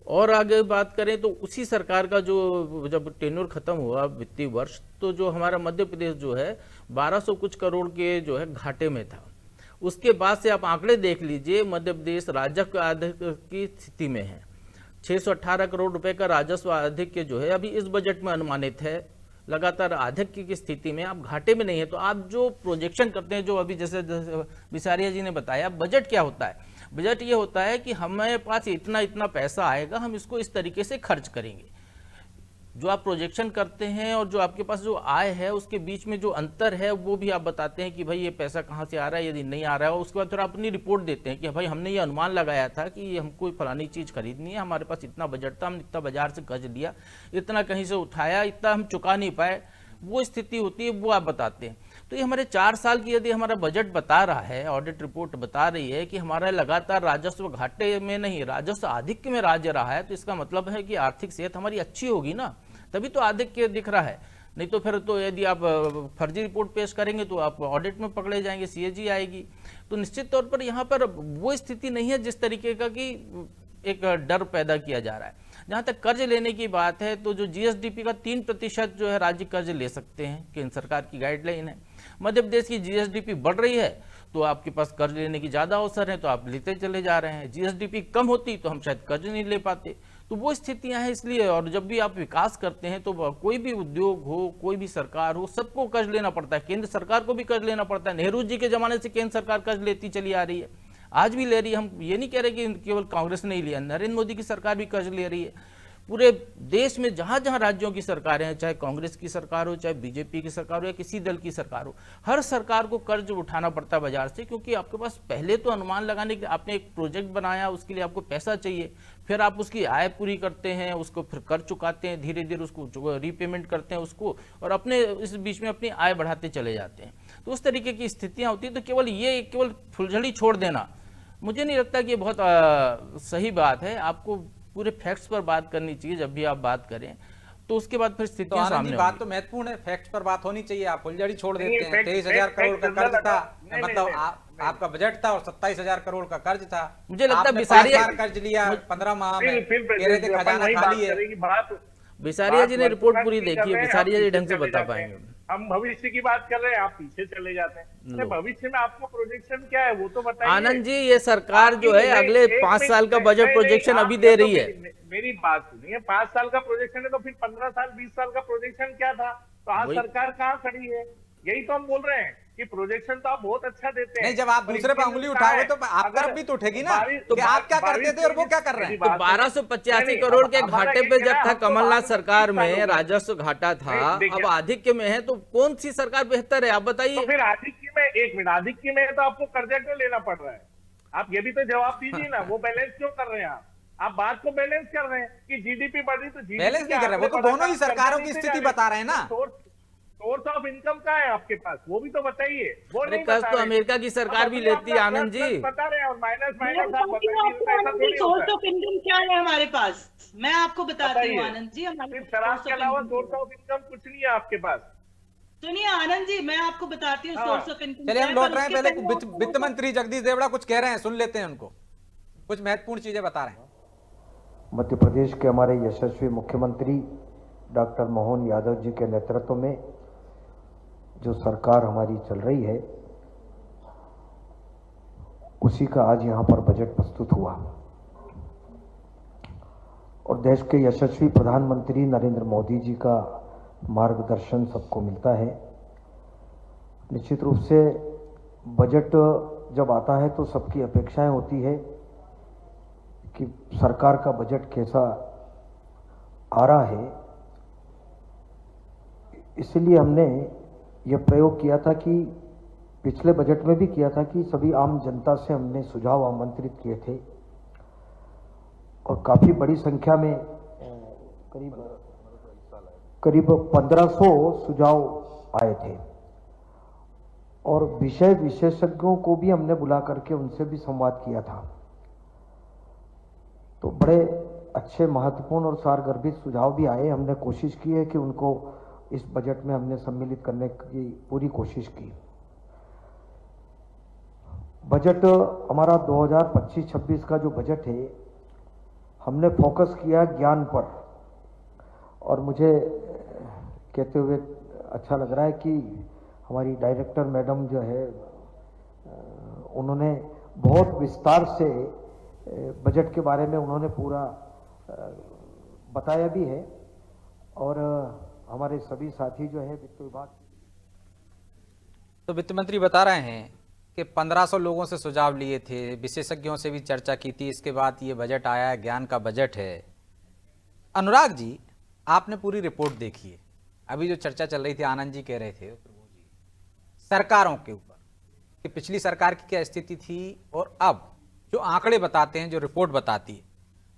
और आगे बात करें तो उसी सरकार का जो जब टेन्योर खत्म हुआ वित्तीय वर्ष, तो जो हमारा मध्य प्रदेश जो है 1200 कुछ करोड़ के जो है घाटे में था। उसके बाद से आप आंकड़े देख लीजिए, मध्य प्रदेश राजस्व अधिक की स्थिति में है। 618 करोड़ रुपए का राजस्व अधिक के जो है अभी इस बजट में अनुमानित है। लगातार अधिक की स्थिति में आप घाटे में नहीं है। तो आप जो प्रोजेक्शन करते हैं, जो अभी जैसे बिसारिया जी ने बताया, बजट क्या होता है? बजट ये होता है कि हमारे पास इतना इतना पैसा आएगा, हम इसको इस तरीके से खर्च करेंगे। जो आप प्रोजेक्शन करते हैं और जो आपके पास जो आय है उसके बीच में जो अंतर है वो भी आप बताते हैं कि भाई ये पैसा कहाँ से आ रहा है। यदि नहीं आ रहा है, उसके बाद फिर आप अपनी रिपोर्ट देते हैं कि भाई हमने ये अनुमान लगाया था कि हमको फलानी चीज़ खरीदनी है, हमारे पास इतना बजट था, हमने इतना बाजार से कर्ज लिया, इतना कहीं से उठाया, इतना हम चुका नहीं पाए। वो स्थिति होती है, वो आप बताते हैं। तो ये हमारे 4 साल की यदि हमारा बजट बता रहा है, ऑडिट रिपोर्ट बता रही है कि हमारा लगातार राजस्व घाटे में नहीं, राजस्व आधिक्य में राज्य रहा है, तो इसका मतलब है कि आर्थिक सेहत हमारी अच्छी होगी ना, तभी तो आधिक्य दिख रहा है। नहीं तो फिर तो यदि आप फर्जी रिपोर्ट पेश करेंगे तो आप ऑडिट में पकड़े जाएंगे, सीएजी आएगी। तो निश्चित तौर पर यहाँ पर वो स्थिति नहीं है जिस तरीके का कि एक डर पैदा किया जा रहा है। जहाँ तक कर्ज लेने की बात है, तो जो जीएसडीपी का 3% जो है राज्य कर्ज ले सकते हैं, केंद्र सरकार की गाइडलाइन है। मध्य प्रदेश की जीएसडीपी बढ़ रही है तो आपके पास कर्ज लेने की ज़्यादा अवसर है, तो आप लेते चले जा रहे हैं। जीएसडीपी कम होती तो हम शायद कर्ज नहीं ले पाते। तो वो स्थितियां हैं। इसलिए, और जब भी आप विकास करते हैं तो कोई भी उद्योग हो, कोई भी सरकार हो, सबको कर्ज लेना पड़ता है। केंद्र सरकार को भी कर्ज लेना पड़ता है। नेहरू जी के जमाने से केंद्र सरकार कर्ज लेती चली आ रही है, आज भी ले रही है। हम ये नहीं कह रहे कि केवल कांग्रेस ने ही लिया, नरेंद्र मोदी की सरकार भी कर्ज ले रही है। पूरे देश में जहां जहां राज्यों की सरकारें हैं, चाहे कांग्रेस की सरकार हो, चाहे बीजेपी की सरकार हो, या किसी दल की सरकार हो, हर सरकार को कर्ज उठाना पड़ता है बाजार से। क्योंकि आपके पास पहले तो अनुमान लगाने के, आपने एक प्रोजेक्ट बनाया, उसके लिए आपको पैसा चाहिए, फिर आप उसकी आय पूरी करते हैं, उसको फिर कर चुकाते हैं, धीरे धीरे उसको रीपेमेंट करते हैं उसको, और अपने इस बीच में अपनी आय बढ़ाते चले जाते हैं। तो उस तरीके की स्थितियां होती हैं। तो केवल फुलझड़ी छोड़ देना, मुझे नहीं लगता कि ये बहुत सही बात है। आपको पूरे फैक्ट्स पर बात करनी चाहिए जब भी आप बात करें, तो उसके बाद फिर स्थितियां तो सामने बात तो महत्वपूर्ण है, फैक्ट्स पर बात होनी चाहिए। आप फुलझड़ी छोड़ देते हैं। 23,000 करोड़ का कर्ज था, मतलब आपका बजट था और 27,000 करोड़ का कर्ज था। मुझे लगता है बिसारिया कर्ज लिया 15 माह में, कह रहे थे खजाना खाली है। बिसारिया जी ने रिपोर्ट पूरी देखी है, बिसारिया जी ढंग से बता पाएंगे। हम भविष्य की बात कर रहे हैं, आप पीछे चले जाते हैं। भविष्य में आपका प्रोजेक्शन क्या है वो तो बताइए। आनंद जी, ये सरकार जो है अगले 5 साल का बजट प्रोजेक्शन अभी दे रही है। मेरी बात सुनिए, 5 साल का प्रोजेक्शन है तो फिर 15 साल 20 साल का प्रोजेक्शन क्या था? तो आज सरकार कहाँ खड़ी है? यही तो हम बोल रहे हैं कि प्रोजेक्शन तो आप बहुत अच्छा देते हैं। नहीं, जब आप दूसरे पे उंगली उठाओगे तो आप तरफ भी तो उठेगी ना, तो आप क्या करते थे और वो क्या कर रहे हैं। तो 1285 करोड़ के घाटे पे जब था कमलनाथ सरकार में, राजस्व घाटा था, अब आधिक्य में है, तो कौन सी सरकार बेहतर है आप बताइए। तो फिर आधिक्य में, 1 मिनट, आधिक्य में है तो आपको कर्जा क्यों लेना पड़ रहा है? आप ये भी तो जवाब दीजिए ना, वो बैलेंस क्यों कर रहे हैं आप बात को बैलेंस कर रहे हैं कि जीडीपी बढ़ रही तो जीडीपी बैलेंस नहीं कर रहे, वो तो दोनों ही सरकारों की स्थिति बता रहे हैं ना। सोर्स ऑफ इनकम का है आपके पास, वो भी तो बताइए। वो अरे नहीं कर्ज बता तो रहे। अमेरिका की सरकार भी लेती है आनंद जी। बता रहे हैं और माइनस माइनस आप बताइए, ऐसा थोड़ी होता सोर्स है। ऑफ इनकम क्या है हमारे पास, मैं आपको बताती हूँ बताइए। आनंद जी, हमारे सिर्फ पास शराब source के of अलावा income सोर्स क्या है। ऑफ इनकम कुछ नहीं है आपके पास। सुनिए आनंद जी, मैं आपको बताती हूँ हाँ। सोर्स ऑफ इनकम चलिए क्या हम है, लौट पर रहे हैं, उसके पहले पहले वित्त आपको मंत्री जगदीश देवड़ा कुछ कह रहे हैं, सुन लेते हैं उनको, कुछ महत्वपूर्ण चीजें बता रहे हैं। मध्य प्रदेश के हमारे यशस्वी मुख्यमंत्री डॉक्टर मोहन यादव जी के नेतृत्व में जो सरकार हमारी चल रही है, उसी का आज यहाँ पर बजट प्रस्तुत हुआ और देश के यशस्वी प्रधानमंत्री नरेंद्र मोदी जी का मार्गदर्शन सबको मिलता है। निश्चित रूप से बजट जब आता है तो सबकी अपेक्षाएं होती है कि सरकार का बजट कैसा आ रहा है। इसलिए हमने यह प्रयोग किया था कि पिछले बजट में भी किया था कि सभी आम जनता से हमने सुझाव आमंत्रित किए थे और काफ़ी बड़ी संख्या में करीब 1500 सुझाव आए थे और विषय विशेषज्ञों को भी हमने बुला करके उनसे भी संवाद किया था। तो बड़े अच्छे, महत्वपूर्ण और सारगर्भित सुझाव भी आए। हमने कोशिश की है कि उनको इस बजट में हमने सम्मिलित करने की पूरी कोशिश की। बजट हमारा 2025-26 का जो बजट है, हमने फोकस किया ज्ञान पर और मुझे कहते हुए अच्छा लग रहा है कि हमारी डायरेक्टर मैडम जो है, उन्होंने बहुत विस्तार से बजट के बारे में उन्होंने पूरा बताया भी है और हमारे सभी साथी जो है वित्त विभाग। तो वित्त मंत्री बता रहे हैं कि 1500 लोगों से सुझाव लिए थे, विशेषज्ञों से भी चर्चा की थी, इसके बाद ये बजट आया है, ज्ञान का बजट है। अनुराग जी, आपने पूरी रिपोर्ट देखी है, अभी जो चर्चा चल रही थी, आनंद जी कह रहे थे सरकारों के ऊपर कि पिछली सरकार की क्या स्थिति थी और अब जो आंकड़े बताते हैं, जो रिपोर्ट बताती है,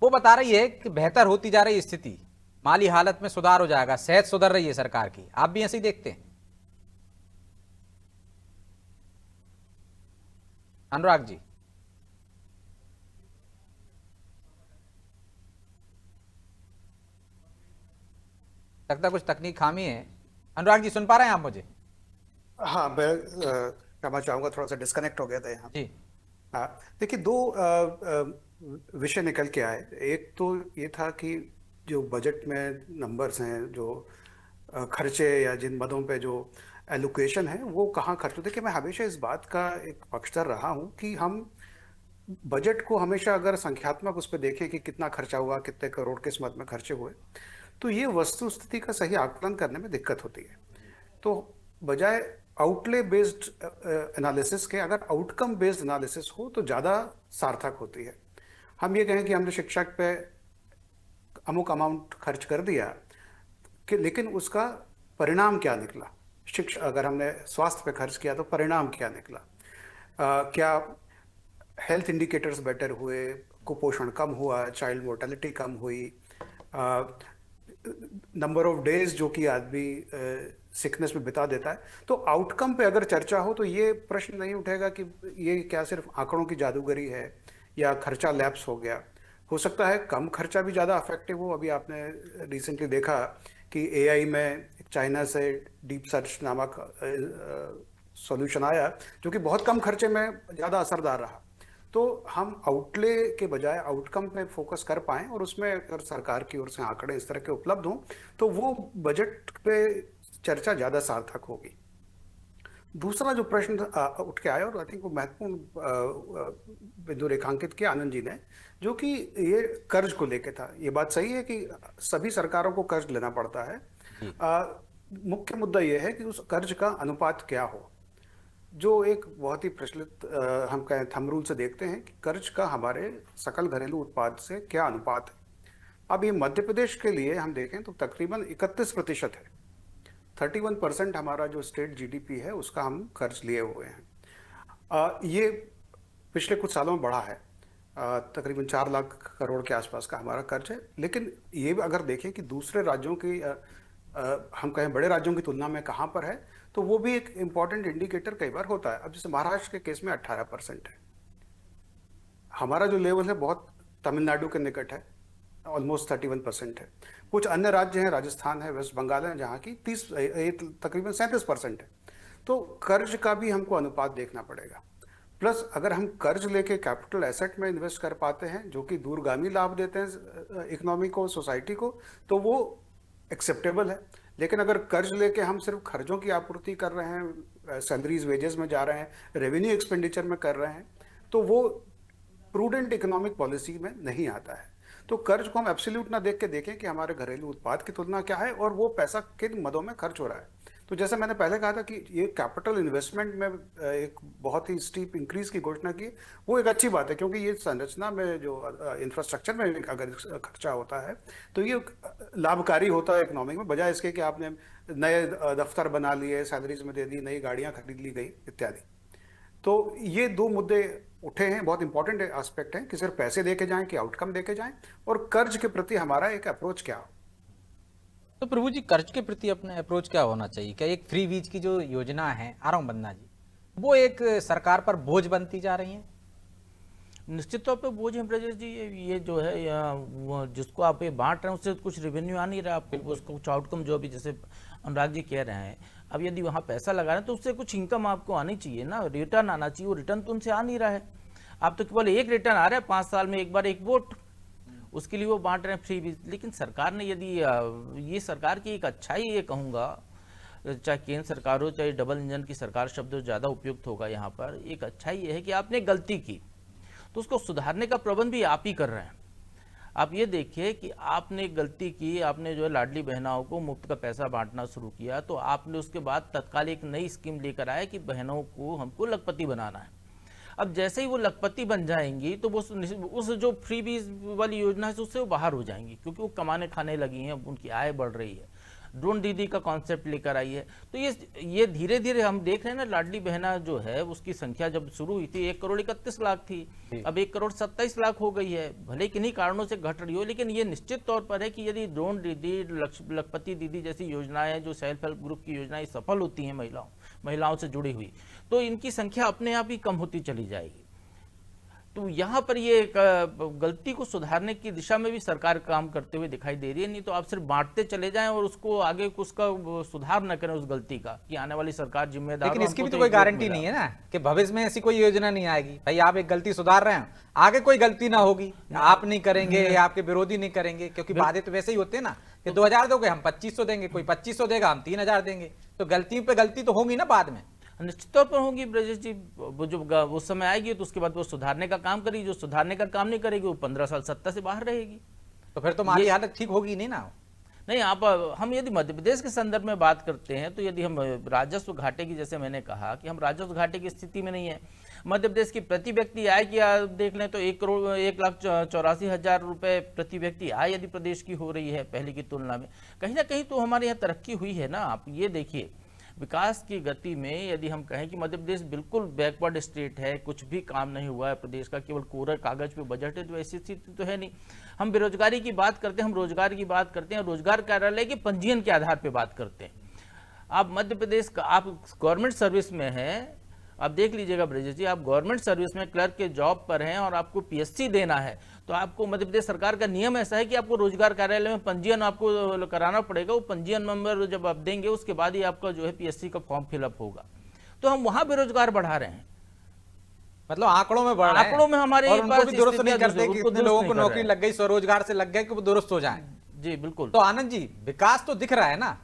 वो बता रही है कि बेहतर होती जा रही स्थिति, माली हालत में सुधार हो जाएगा, सेहत सुधर रही है सरकार की। आप भी ऐसे ही देखते हैं अनुराग जी? लगता कुछ तकनीक खामी है। अनुराग जी सुन पा रहे हैं आप मुझे? हाँ, मैं क्षमा चाहूँगा, थोड़ा सा डिस्कनेक्ट हो गया था यहाँ। जी हाँ, देखिए, दो विषय निकल के आए। एक तो ये था कि जो बजट में नंबर्स हैं, जो खर्चे या जिन मदों पे जो एलोकेशन है वो कहाँ खर्च होते। देखिए, मैं हमेशा इस बात का एक पक्षधर रहा हूँ कि हम बजट को हमेशा अगर संख्यात्मक उस पर देखें कि कितना खर्चा हुआ, कितने करोड़ किस मद में खर्चे हुए, तो ये वस्तु स्थिति का सही आकलन करने में दिक्कत होती है। तो बजाय आउटले बेस्ड एनालिसिस के अगर आउटकम बेस्ड एनालिसिस हो तो ज़्यादा सार्थक होती है। हम ये कहें कि हमने शिक्षक पे अमुक अमाउंट खर्च कर दिया कि, लेकिन उसका परिणाम क्या निकला। शिक्षा, अगर हमने स्वास्थ्य पे खर्च किया तो परिणाम क्या निकला, क्या हेल्थ इंडिकेटर्स बेटर हुए, कुपोषण कम हुआ, चाइल्ड मोर्टेलिटी कम हुई, नंबर ऑफ डेज जो कि आदमी सिकनेस में बिता देता है। तो आउटकम पे अगर चर्चा हो तो ये प्रश्न नहीं उठेगा कि ये क्या सिर्फ आंकड़ों की जादूगरी है या खर्चा लैप्स हो गया। हो सकता है कम खर्चा भी ज़्यादा इफेक्टिव हो। अभी आपने रिसेंटली देखा कि एआई में चाइना से डीप सर्च नामक सॉल्यूशन आया जो कि बहुत कम खर्चे में ज़्यादा असरदार रहा। तो हम आउटले के बजाय आउटकम पे फोकस कर पाएं और उसमें अगर सरकार की ओर से आंकड़े इस तरह के उपलब्ध हों तो वो बजट पे चर्चा ज़्यादा सार्थक होगी। दूसरा जो प्रश्न उठ के आया, और आई थिंक वो महत्वपूर्ण बिंदु रेखांकित किया आनंद जी ने, जो कि ये कर्ज को लेके था। ये बात सही है कि सभी सरकारों को कर्ज लेना पड़ता है। मुख्य मुद्दा ये है कि उस कर्ज का अनुपात क्या हो। जो एक बहुत ही प्रचलित हम कहें थंब रूल से देखते हैं कि कर्ज का हमारे सकल घरेलू उत्पाद से क्या अनुपात है। अब ये मध्य प्रदेश के लिए हम देखें तो तकरीबन 31% है। 31% हमारा जो स्टेट जीडीपी है उसका हम कर्ज लिए हुए हैं। ये पिछले कुछ सालों में बढ़ा है। तकरीबन 4 लाख करोड़ के आसपास का हमारा कर्ज है। लेकिन ये भी अगर देखें कि दूसरे राज्यों की हम कहें बड़े राज्यों की तुलना में कहाँ पर है, तो वो भी एक इम्पॉर्टेंट इंडिकेटर कई बार होता है। अब जैसे महाराष्ट्र के केस में 18% है, हमारा जो लेवल है बहुत तमिलनाडु के निकट है, ऑलमोस्ट 31% है। कुछ अन्य राज्य हैं, राजस्थान है, वेस्ट बंगाल है, जहाँ की तकरीबन 37% है। तो कर्ज का भी हमको अनुपात देखना पड़ेगा। प्लस अगर हम कर्ज लेके कैपिटल एसेट में इन्वेस्ट कर पाते हैं जो कि दूरगामी लाभ देते हैं इकोनॉमी को, सोसाइटी को, तो वो एक्सेप्टेबल है। लेकिन अगर कर्ज लेके हम सिर्फ खर्चों की आपूर्ति कर रहे हैं, सैलरीज वेजेस में जा रहे हैं, रेवेन्यू एक्सपेंडिचर में कर रहे हैं, तो वो प्रूडेंट इकोनॉमिक पॉलिसी में नहीं आता है। तो कर्ज को हम एब्सोल्यूट ना देख के देखें कि हमारे घरेलू उत्पाद की तुलना क्या है और वो पैसा किन मदों में खर्च हो रहा है। तो जैसे मैंने पहले कहा था कि ये कैपिटल इन्वेस्टमेंट में एक बहुत ही स्टीप इंक्रीज की घोषणा की, वो एक अच्छी बात है, क्योंकि ये संरचना में जो इंफ्रास्ट्रक्चर में अगर खर्चा होता है तो ये लाभकारी होता है इकोनॉमिक में, बजाय इसके कि आपने नए दफ्तर बना लिए, सैलरीज में दे दी, नई गाड़ियां खरीद ली गई इत्यादि। तो ये दो मुद्दे उठे हैं, बहुत इंपॉर्टेंट एस्पेक्ट हैं कि सिर्फ पैसे देके जाएं कि आउटकम देके जाएं, और कर्ज के प्रति हमारा एक अप्रोच क्या हो। तो प्रभु जी, कर्ज के प्रति अपना अप्रोच क्या होना चाहिए? क्या एक फ्री बीज की जो योजना है आराम बन्ना जी, वो एक सरकार पर बोझ बनती जा रही है? निश्चित तौर पे बोझ है ब्रजेश जी। ये जो है वो जिसको आप ये बांट रहे हैं उससे कुछ रेवेन्यू आ नहीं रहा आपको, उसको कुछ आउटकम जो भी जैसे अनुराग जी कह रहे हैं, अब यदि वहाँ पैसा लगा रहे हैं तो उससे कुछ इनकम आपको आनी चाहिए ना, रिटर्न आना चाहिए। वो रिटर्न तो उनसे आ नहीं रहा है। आप तो केवल एक रिटर्न आ रहा है 5 साल में एक बार एक वोट, उसके लिए वो बांट रहे हैं फ्री बीज। लेकिन सरकार ने यदि ये सरकार की एक अच्छाई ये कहूँगा, चाहे केंद्र सरकार हो चाहे डबल इंजन की सरकार, शब्द ज़्यादा उपयुक्त होगा यहाँ पर, एक अच्छाई ये है कि आपने गलती की तो उसको सुधारने का प्रबंध भी आप ही कर रहे हैं। आप ये देखिए कि आपने गलती की, आपने जो है लाडली बहनाओं को मुफ्त का पैसा बांटना शुरू किया, तो आपने उसके बाद तत्काल एक नई स्कीम लेकर आए कि बहनों को हमको लखपति बनाना है। अब जैसे ही वो लखपति बन जाएंगी तो वो उस जो फ्री बीज वाली योजना है उससे वो बाहर हो जाएंगी, क्योंकि वो कमाने खाने लगी हैं, उनकी आय बढ़ रही है। ड्रोन दीदी का कॉन्सेप्ट लेकर आई है। तो ये धीरे धीरे हम देख रहे हैं ना, लाडली बहना जो है उसकी संख्या जब शुरू हुई थी 1,31,00,000 थी, अब 1,27,00,000 हो गई है। भले किन्हीं कारणों से घट रही हो, लेकिन ये निश्चित तौर पर है कि यदि ड्रोन दीदी, लखपति दीदी जैसी योजनाएं, जो सेल्फ हेल्प ग्रुप की योजनाएं सफल होती हैं महिलाओं से जुड़ी हुई, तो इनकी संख्या अपने आप ही कम होती चली जाएगी। तो यहाँ पर ये गलती को सुधारने की दिशा में भी सरकार काम करते हुए दिखाई दे रही है। नहीं तो आप सिर्फ बांटते चले जाएं और उसको आगे उसका सुधार न करें उस गलती का, कि आने वाली सरकार जिम्मेदार। लेकिन इसकी भी तो कोई गारंटी नहीं है ना कि भविष्य में ऐसी कोई योजना नहीं आएगी। भाई आप एक गलती सुधार रहे हैं, आगे कोई गलती ना होगी, आप नहीं करेंगे या आपके विरोधी नहीं करेंगे, क्योंकि वादे तो वैसे ही होते हैं ना कि 2,000 दोगे हम 2,500 देंगे, कोई 2,500 देगा हम 3,000 देंगे। तो गलती पे गलती तो होगी ना बाद में। निश्चित तौर पर होगी ब्रजेश जी। वो जो वो समय आएगी तो उसके बाद वो सुधारने का काम करेगी। जो सुधारने का काम नहीं करेगी वो 15 साल सत्ता से बाहर रहेगी। तो फिर तो हमारी हालत ठीक होगी नहीं ना। नहीं, हम यदि मध्य प्रदेश के संदर्भ में बात करते हैं तो यदि हम राजस्व घाटे की, जैसे मैंने कहा कि हम राजस्व घाटे की स्थिति में नहीं है। मध्य प्रदेश की प्रति व्यक्ति आय की देख लें तो 1,84,000 रुपए प्रति व्यक्ति आय यदि प्रदेश की हो रही है पहले की तुलना में, कहीं ना कहीं तो हमारे यहाँ तरक्की हुई है ना। आप ये देखिए, विकास की गति में यदि हम कहें कि मध्य प्रदेश बिल्कुल बैकवर्ड स्टेट है, कुछ भी काम नहीं हुआ है प्रदेश का, केवल कोरा कागज पे बजट है, तो ऐसी स्थिति तो है नहीं। हम बेरोजगारी की बात करते हैं, हम रोजगार की बात करते हैं, रोजगार कार्यालय के पंजीयन के आधार पे बात करते हैं। आप मध्य प्रदेश का, आप गवर्नमेंट सर्विस में हैं, आप देख लीजिएगा ब्रजेश जी, आप गवर्नमेंट सर्विस में क्लर्क के जॉब पर हैं और आपको पीएससी देना है, तो आपको मध्य प्रदेश सरकार का नियम ऐसा है कि आपको रोजगार कार्यालय में पंजीयन आपको कराना पड़ेगा। वो पंजीयन नंबर जब आप देंगे उसके बाद ही आपका जो है पीएससी का फॉर्म फिलअप होगा। तो हम वहां बेरोजगार बढ़ा रहे हैं, मतलब आंकड़ों में बढ़ रहे हैं। आंकड़ों में हमारे और उनको भी दुरुस्त नहीं करते कि इतने लोगों को नौकरी लग गई, स्वरोजगार से लग गए कि वो दुरुस्त हो जाए। जी बिल्कुल। तो आनंद जी, विकास तो दिख रहा है ना।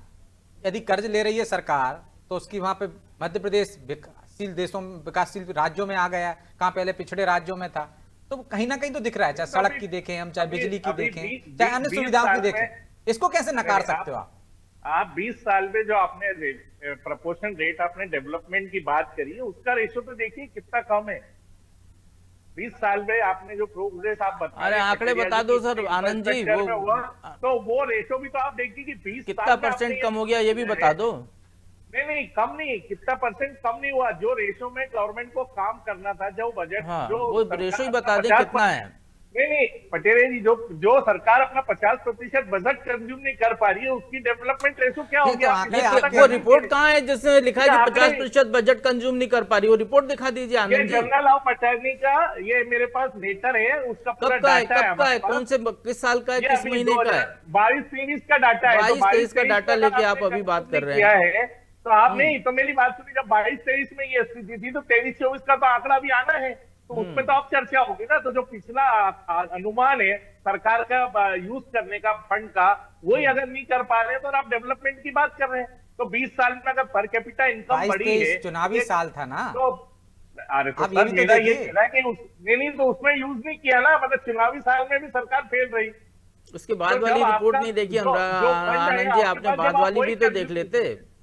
यदि कर्ज ले रही है सरकार तो उसकी वहां पे मध्य प्रदेश विकासशील देशों में, विकासशील राज्यों में आ गया है, कहाँ पहले पिछड़े राज्यों में था। तो कहीं ना कहीं तो दिख रहा है, चाहे सड़क की देखें हम, चाहे बिजली की देखें, चाहे अन्य सुविधाओं की देखें। इसको कैसे नकार सकते हो आप 20 साल में जो आपने प्रपोर्शन रेट आपने डेवलपमेंट की बात करी है, उसका रेशो तो देखिए कितना कम है। 20 साल में आपने जो प्रोग्रेस आप बता, अरे आंकड़े बता दो सर आनंद जी, तो वो रेशो भी तो आप देखिए कि 20 कितना % कम हो गया, ये भी बता दो। नहीं कम नहीं, कितना परसेंट कम नहीं हुआ। जो रेशो में गवर्नमेंट को काम करना था, जो बजट हाँ, जो वो सरकार रेशो ही अपना बता दें 50 कितना है। नहीं पटेरे जी, जो सरकार अपना 50% बजट कंज्यूम नहीं कर पा रही है, उसकी डेवलपमेंट रेशो क्या हो नहीं, तो गया? आंकड़े आपने आपके- वो रिपोर्ट कहाँ है जिसमें लिखा है ये कि आपने- 50% बजट कंज्यूम नहीं कर पा रही? वो रिपोर्ट दिखा दीजिए ये Anand ji. Journal of attorney का, ये मेरे पास लेटर है, उसका पूरा कब का है, डाटा है कब का हमारे है, पास। कौन से किस साल का है, ये किस अभी महीने का है? 22-23 का डाटा है। 22-23 का डाटा लेके आप अभी बात कर रहे हैं। हैं तो आप नहीं, तो मेरी बात सुनिए, जब 22-23 में ये स्थिति थी तो 23-24 का तो आंकड़ा भी आना है, तो उसमें तो अब चर्चा होगी ना। तो जो पिछला अनुमान है सरकार का यूज करने का फंड का, वही अगर नहीं कर पा रहे हैं तो आप डेवलपमेंट की बात कर रहे हैं। तो 20 साल में अगर पर कैपिटा इनकम बढ़ी है, 22-23 चुनावी साल था ना। तो अरे तो आप ये सर भी तो मेरा ये देखिए। कहना है कि नहीं तो उसमें यूज नहीं किया ना, मतलब चुनावी साल में भी सरकार फेल रही। उसके बाद तो वाली जब रिपोर्ट आपका नहीं देखी जो फंड आनंद आया जी, आपके आपने पास, बाद जब आप वाली वही भी तो कर देख दीजिए। लेते।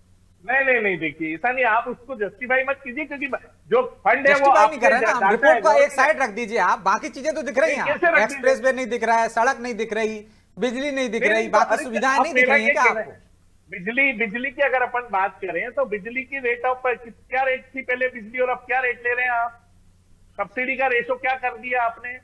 नहीं देखिए, ऐसा नहीं, आप उसको जस्टिफाई मत कीजिए, क्योंकि जो फंड है वो जस्टिफाई नहीं कर रहे आपके ना हम, डाटा रिपोर्ट को है, एक साइड रख दीजिए आप, बाकी चीजें तो दिख रही हैं। कैसे रख दीजिए? एक्सप्रेस वे नहीं दिख रहा है, सड़क नहीं दिख रही, बिजली नहीं दिख रही, तो बाकी अरे सुविधाएं अब नहीं दिख मेरा रही हैं ये क्या कहना आपको? है, बिजली की अगर अपन बात करें तो बिजली की रेट ऑफ क्या रेट थी पहले बिजली, और अब क्या रेट ले रहे हैं आप? सब्सिडी का रेशो क्या कर दिया आपने?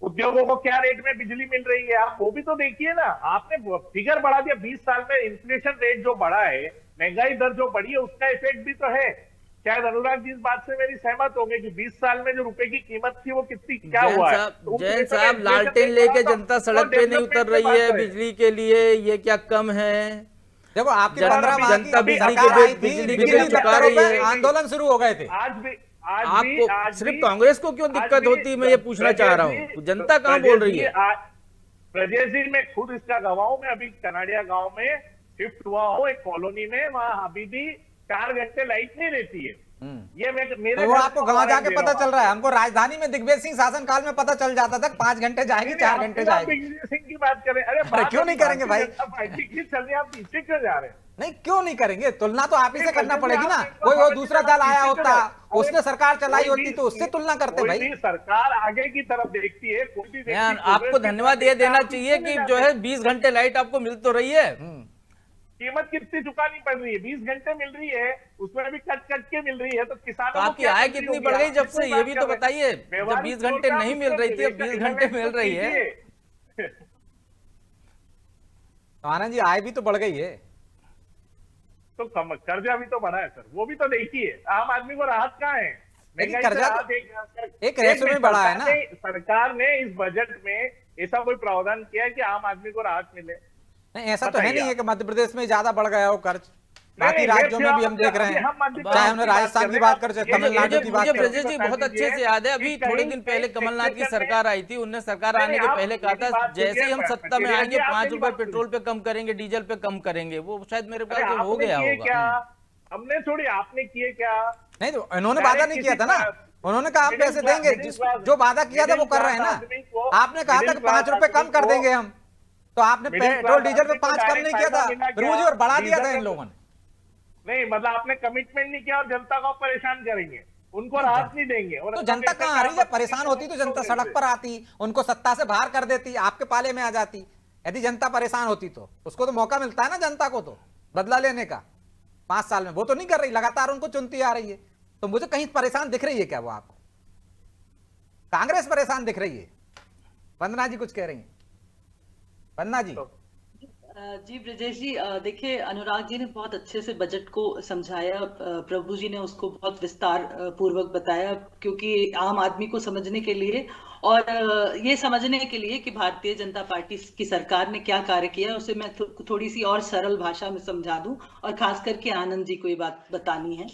उद्योगों को क्या रेट में बिजली मिल रही है, आप वो भी तो देखिए ना। आपने फिगर बढ़ा दिया 20 साल में, इन्फ्लेशन रेट जो बढ़ा है, महंगाई दर जो बढ़ी है, उसका इफेक्ट भी तो है। शायद अनुराग जी इस बात से मेरी सहमत होंगे कि 20 साल में जो रुपए की कीमत थी वो कितनी क्या हुआ है। तो उस जैन रेट में साहब, इन्फ्लेशन लालटेन रेट लेके बढ़ा तो- जनता तो सड़क पे नहीं उतर डेवलपमेंट रही की बात है करें। बिजली के लिए, ये क्या कम है? देखो आपकी जनता 15 माह की जनता अभी बिजली सरकार के आई थी, बिजली के बिजली बिल चुका दफ्तरों रही पे है। आंदोलन शुरू हो गए थे। आपको सिर्फ कांग्रेस को क्यों दिक्कत होती है, मैं ये पूछना चाह रहा हूँ। जनता कहाँ बोल रही है? ब्रजेश जी, मैं खुद इसका गवाह हूं। मैं अभी कनाडिया गांव में शिफ्ट हुआ हूँ, एक कॉलोनी में, वहां अभी भी 4 घंटे लाइट नहीं रहती है। ये मेरे तो वो घर आपको को गाँव वारंट जाके दे पता रहा चल हूं। रहा है, हमको राजधानी में दिग्विजय सिंह शासन काल में पता चल जाता था 5 घंटे जाएगी, 4 घंटे आप जाएगी। बिजली सिंह की बात करें, अरे बात क्यों नहीं करेंगे भाई? पार्टी की चल रही है, आप पीछे क्यों जा रहे हैं? नहीं क्यों नहीं करेंगे, तुलना तो आप ही से करना नहीं, पड़ेगी ना। आप एक कोई बार और दूसरा दल आया पीछे होता, चले जाओ। उसने सरकार चलाई कोई होती भी- तो उससे तुलना करते कोई भाई। भी सरकार आगे की तरफ देखती है, कोई भी व्यक्ति यार, progress आपको की धन्यवाद तरफ ये देना देखता है, चाहिए आप कि क्यों जो नहीं है 20 घंटे लाइट आपको मिल तो रही है। कीमत कितनी चुकानी पड़ रही है? 20 घंटे मिल रही है, उसमें भी कट के मिल रही है, तो किसानों तो को आपकी क्या आय मिल रही कितनी होगी? बढ़ गई आप जब से, किसकी ये बात भी कर तो रहे हैं? बताइए। जब व्यवहारिक 20 तौर घंटे पे आप नहीं मिल उसको रही थी, अब 20 घंटे मिल रही है। कीजिए। तो आनंद जी, आय भी तो बढ़ गई है। तो कर्जा भी तो बढ़ा है सर, वो भी तो देखिए। आम आदमी को राहत कहाँ है? लेकिन महंगाई से कर्जा राहत एक रेशो में बढ़ा है ना। सरकार ने इस बजट में ऐसा कोई प्रावधान किया है कि आम आदमी को राहत मिले? नहीं, ऐसा तो है बताइए नहीं है कि मध्य प्रदेश में ज्यादा बढ़ गया हो कर्ज। नहीं, बाकी नहीं, राज्यों में ये भी हम देख रहे हैं, हम मध्य चाहे प्रदेश हमने की बात राजस्थान कर की रहे बात हैं। करें, चाहे ये तमिलनाडु की बात मुझे करें। ब्रजेश जी बहुत अच्छे से याद है, अभी थोड़े दिन पहले कमलनाथ की सरकार आई थी, उनने सरकार आने के पहले कहा था जैसे ही हम सत्ता में आएंगे 5 रुपए पेट्रोल पे कम करेंगे, डीजल पे कम करेंगे। वो शायद मेरे ख्याल से हो गया होगा। हमने थोड़ी, आपने किए क्या? नहीं तो इन्होंने वादा नहीं किया था ना, उन्होंने कहा हम पैसे देंगे, जो वादा किया था वो कर रहे हैं ना। आपने कहा था कि 5 रुपए कम कर देंगे हम, तो आपने पेट्रोल डीजल पे 5 कम नहीं किया था, रोज और बढ़ा दिया था इन लोगों ने। नहीं, मतलब आपने कमिटमेंट नहीं किया और जनता को परेशान करेंगे, उनको राहत नहीं देंगे। और तो जनता कहाँ आ रही है? परेशान होती तो जनता सड़क पर आती, उनको सत्ता से बाहर कर देती, आपके पाले में आ जाती। यदि जनता परेशान होती तो उसको तो मौका मिलता है ना, जनता को तो बदला लेने का 5 साल में। वो तो नहीं कर रही, लगातार उनको चुनती आ रही है। तो मुझे कहीं परेशान दिख रही है क्या वो आपको? कांग्रेस परेशान दिख रही है? वंदना जी कुछ कह रही हैं। वंदना जी। जी ब्रजेश जी, देखिए अनुराग जी ने बहुत अच्छे से बजट को समझाया, प्रभु जी ने उसको बहुत विस्तार पूर्वक बताया, क्योंकि आम आदमी को समझने के लिए और ये समझने के लिए कि भारतीय जनता पार्टी की सरकार ने क्या कार्य किया है, उसे मैं थोड़ी सी और सरल भाषा में समझा दूं, और खास करके आनंद जी को ये बात बतानी है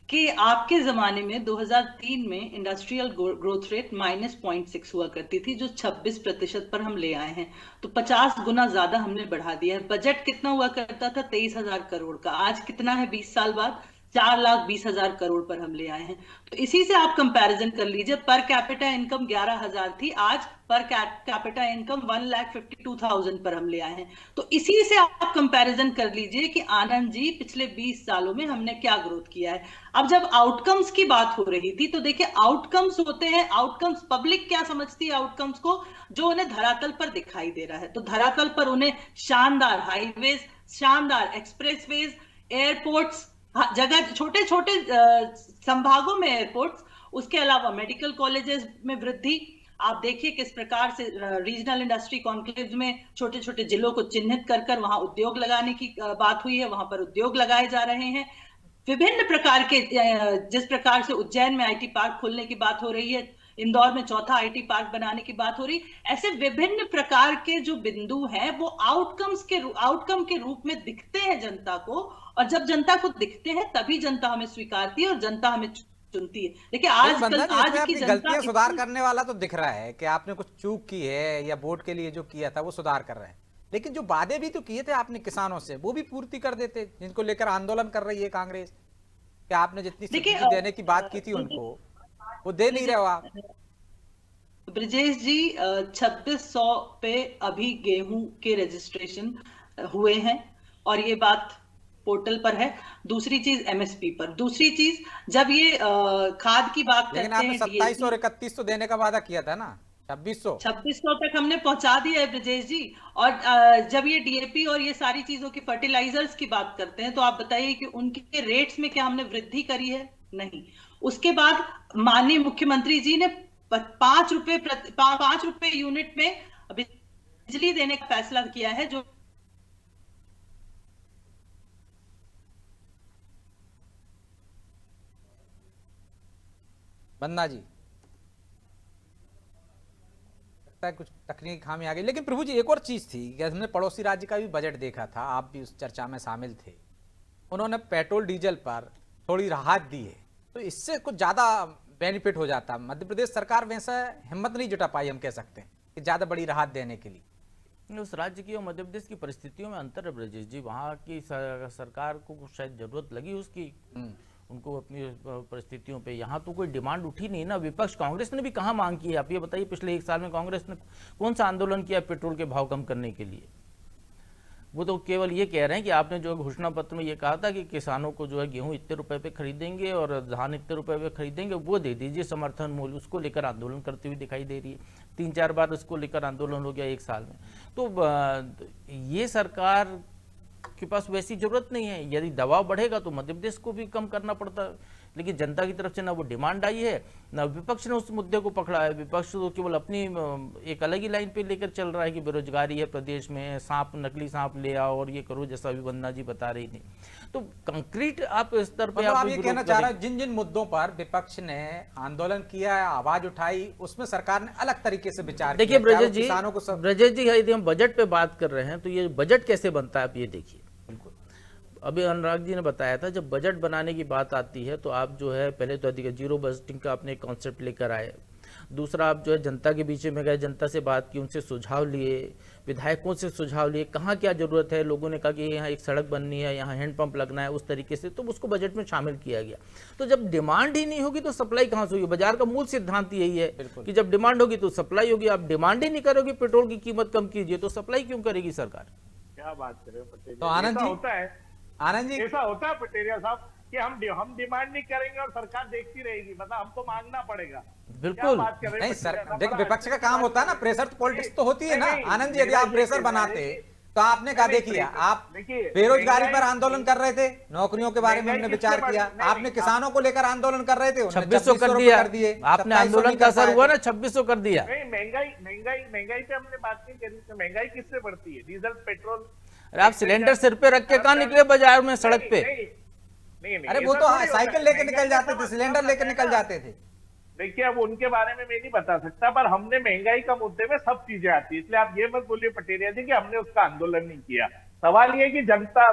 कि आपके जमाने में 2003 में इंडस्ट्रियल ग्रोथ रेट -0.6 हुआ करती थी, जो 26% पर हम ले आए हैं। तो 50 गुना ज्यादा हमने बढ़ा दिया है। बजट कितना हुआ करता था? 23,000 करोड़ का। आज कितना है 20 साल बाद? 4,20,000 करोड़ पर हम ले आए हैं। तो इसी से आप कंपैरिजन कर लीजिए। पर कैपिटा इनकम 11,000 थी, आज पर कैपिटा इनकम 1,52,000 पर हम ले आए हैं। तो इसी से आप कंपैरिजन कर लीजिए कि आनंद जी पिछले 20 सालों में हमने क्या ग्रोथ किया है। अब जब आउटकम्स की बात हो रही थी, तो देखिए आउटकम्स होते हैं, आउटकम्स पब्लिक क्या समझती है आउटकम्स को? जो उन्हें धरातल पर दिखाई दे रहा है। तो धरातल पर उन्हें शानदार हाईवेज, शानदार एक्सप्रेसवेज, एयरपोर्ट्स, जगह छोटे छोटे संभागों में एयरपोर्ट्स, उसके अलावा मेडिकल कॉलेजेस में वृद्धि। आप देखिए किस प्रकार से रीजनल इंडस्ट्री कॉन्क्लेव में छोटे छोटे जिलों को चिन्हित कर कर वहां उद्योग लगाने की बात हुई है, वहां पर उद्योग लगाए जा रहे हैं। विभिन्न प्रकार के जिस प्रकार से उज्जैन में आईटी पार्क खोलने की बात हो रही है, इंदौर में चौथा आईटी पार्क बनाने की बात हो रही, ऐसे विभिन्न प्रकार के जो बिंदु हैं वो आउटकम के रूप में दिखते हैं जनता को, और जब जनता को दिखते हैं तभी जनता हमें स्वीकारती है और जनता हमें चुनती है। देखिए आज अपनी की गलतियां सुधार जनता करने वाला तो दिख रहा है कि आपने कुछ चूक की है या वोट के लिए जो किया था वो सुधार कर रहे हैं, लेकिन जो वादे भी तो किए थे आपने किसानों से वो भी पूर्ति कर देते, जिनको लेकर आंदोलन कर रही है कांग्रेस, कि आपने जितनी सब्सिडी देने की बात की थी उनको वो दे नहीं रहे हो आप। ब्रजेश जी 2600 पे अभी गेहूं के रजिस्ट्रेशन हुए हैं और ये बात पोर्टल पर है। दूसरी चीज एमएसपी पर, दूसरी चीज जब ये खाद की बात लेकिन करते आपने हैं 2700 और 3100 देने का वादा किया था ना, 2600 तक हमने पहुंचा दिया है ब्रजेश जी। और जब ये डीएपी और ये सारी चीजों की फर्टिलाइजर्स की बात करते हैं तो आप बताइए कि उनके रेट्स में क्या हमने वृद्धि करी है? नहीं। उसके बाद माननीय मुख्यमंत्री जी ने 5 रुपए यूनिट में बिजली देने का फैसला किया है, जो बन्ना जी लगता है कुछ तकनीकी खामी आ गई। लेकिन प्रभु जी एक और चीज थी कि हमने पड़ोसी राज्य का भी बजट देखा था, आप भी उस चर्चा में शामिल थे, उन्होंने पेट्रोल डीजल पर थोड़ी राहत दी है, तो इससे कुछ ज्यादा बेनिफिट हो जाता। मध्य प्रदेश सरकार वैसा हिम्मत नहीं जुटा पाई, हम कह सकते हैं कि ज्यादा बड़ी राहत देने के लिए। उस राज्य की और मध्य प्रदेश की परिस्थितियों में अंतर है ब्रजेश जी। वहाँ की सरकार को शायद जरूरत लगी उसकी, उनको अपनी परिस्थितियों पे। यहाँ तो कोई डिमांड उठी नहीं ना। विपक्ष कांग्रेस ने भी कहाँ मांग की है? आप ये बताइए, पिछले 1 साल में कांग्रेस ने कौन सा आंदोलन किया पेट्रोल के भाव कम करने के लिए? वो तो केवल ये कह रहे हैं कि आपने जो घोषणा पत्र में ये कहा था कि किसानों को जो है गेहूं इतने रुपए पे खरीदेंगे और धान इतने रुपए पे खरीदेंगे, वो दे दीजिए समर्थन मूल्य, उसको लेकर आंदोलन करते हुए दिखाई दे रही है। 3-4 बार उसको लेकर आंदोलन हो गया 1 साल में। तो ये सरकार के पास वैसी जरूरत नहीं है। यदि दबाव बढ़ेगा तो मध्य प्रदेश को भी कम करना पड़ता, लेकिन जनता की तरफ से ना वो डिमांड आई है, ना विपक्ष ने उस मुद्दे को पकड़ा है। विपक्ष तो केवल अपनी एक अलग ही लाइन पे लेकर चल रहा है कि बेरोजगारी है प्रदेश में, सांप नकली सांप ले आओ और ये करो, जैसा अभी वंदना जी बता रही थी। तो कंक्रीट आप स्तर पे आप ये कहना चाह रहे हैं जिन जिन मुद्दों पर विपक्ष ने आंदोलन किया, आवाज उठाई, उसमें सरकार ने अलग तरीके से विचार किया। देखिए ब्रजेश जी, किसानों को ब्रजेश जी यदि हम बजट पे बात कर रहे हैं तो ये बजट कैसे बनता है आप ये देखिए। बिल्कुल, अभी अनुराग जी ने बताया था, जब बजट बनाने की बात आती है तो आप जो है पहले तो अधिक जीरो बजटिंग का अपने कॉन्सेप्ट लेकर आए। दूसरा, आप जो है जनता के बीच में गए, जनता से बात की, उनसे सुझाव लिए, विधायकों से सुझाव लिए, कहाँ क्या जरूरत है। लोगों ने कहा कि यहाँ एक सड़क बननी है, यहाँ हैंडपंप लगना है, उस तरीके से तो उसको बजट में शामिल किया गया। तो जब डिमांड ही नहीं होगी तो सप्लाई कहाँ से होगी? बाजार का मूल सिद्धांत यही है कि जब डिमांड होगी तो सप्लाई होगी। आप डिमांड ही नहीं करोगे, पेट्रोल की कीमत कम कीजिए, तो सप्लाई क्यों करेगी सरकार? क्या बात कर रहे हो पटेल? तो आनंद जी, होता है, आनंद जी, ऐसा होता है पटेरिया साहब कि हम डिमांड नहीं करेंगे और सरकार देखती रहेगी, मतलब हमको मांगना पड़ेगा। बिल्कुल नहीं सर, देख विपक्ष का काम होता है ना, प्रेशर तो पॉलिटिक्स तो होती है ना। आनंद जी, यदि आप प्रेशर बनाते तो आपने कहा, देखिए आप बेरोजगारी पर आंदोलन कर रहे थे, नौकरियों के बारे में हमने विचार किया, आपने किसानों को लेकर आंदोलन कर रहे थे, 2600 कर दिए आपने, आंदोलन का असर हुआ ना, 2600 कर दिया। नहीं, महंगाई पे हमने बात नहीं करी। तो महंगाई किससे बढ़ती है? Diesel, petrol. आप सिलेंडर सिर पे रख के कहाँ निकले बाजार में, सड़क पे? नहीं, अरे वो तो साइकिल लेके निकल जाते थे, सिलेंडर लेके निकल जाते थे। देखिए, अब उनके बारे में मैं नहीं बता सकता, पर हमने महंगाई का मुद्दे में सब चीजें आती है, इसलिए आप ये मत बोलिए पटेरिया जी कि हमने उसका आंदोलन नहीं किया। सवाल ये कि जनता,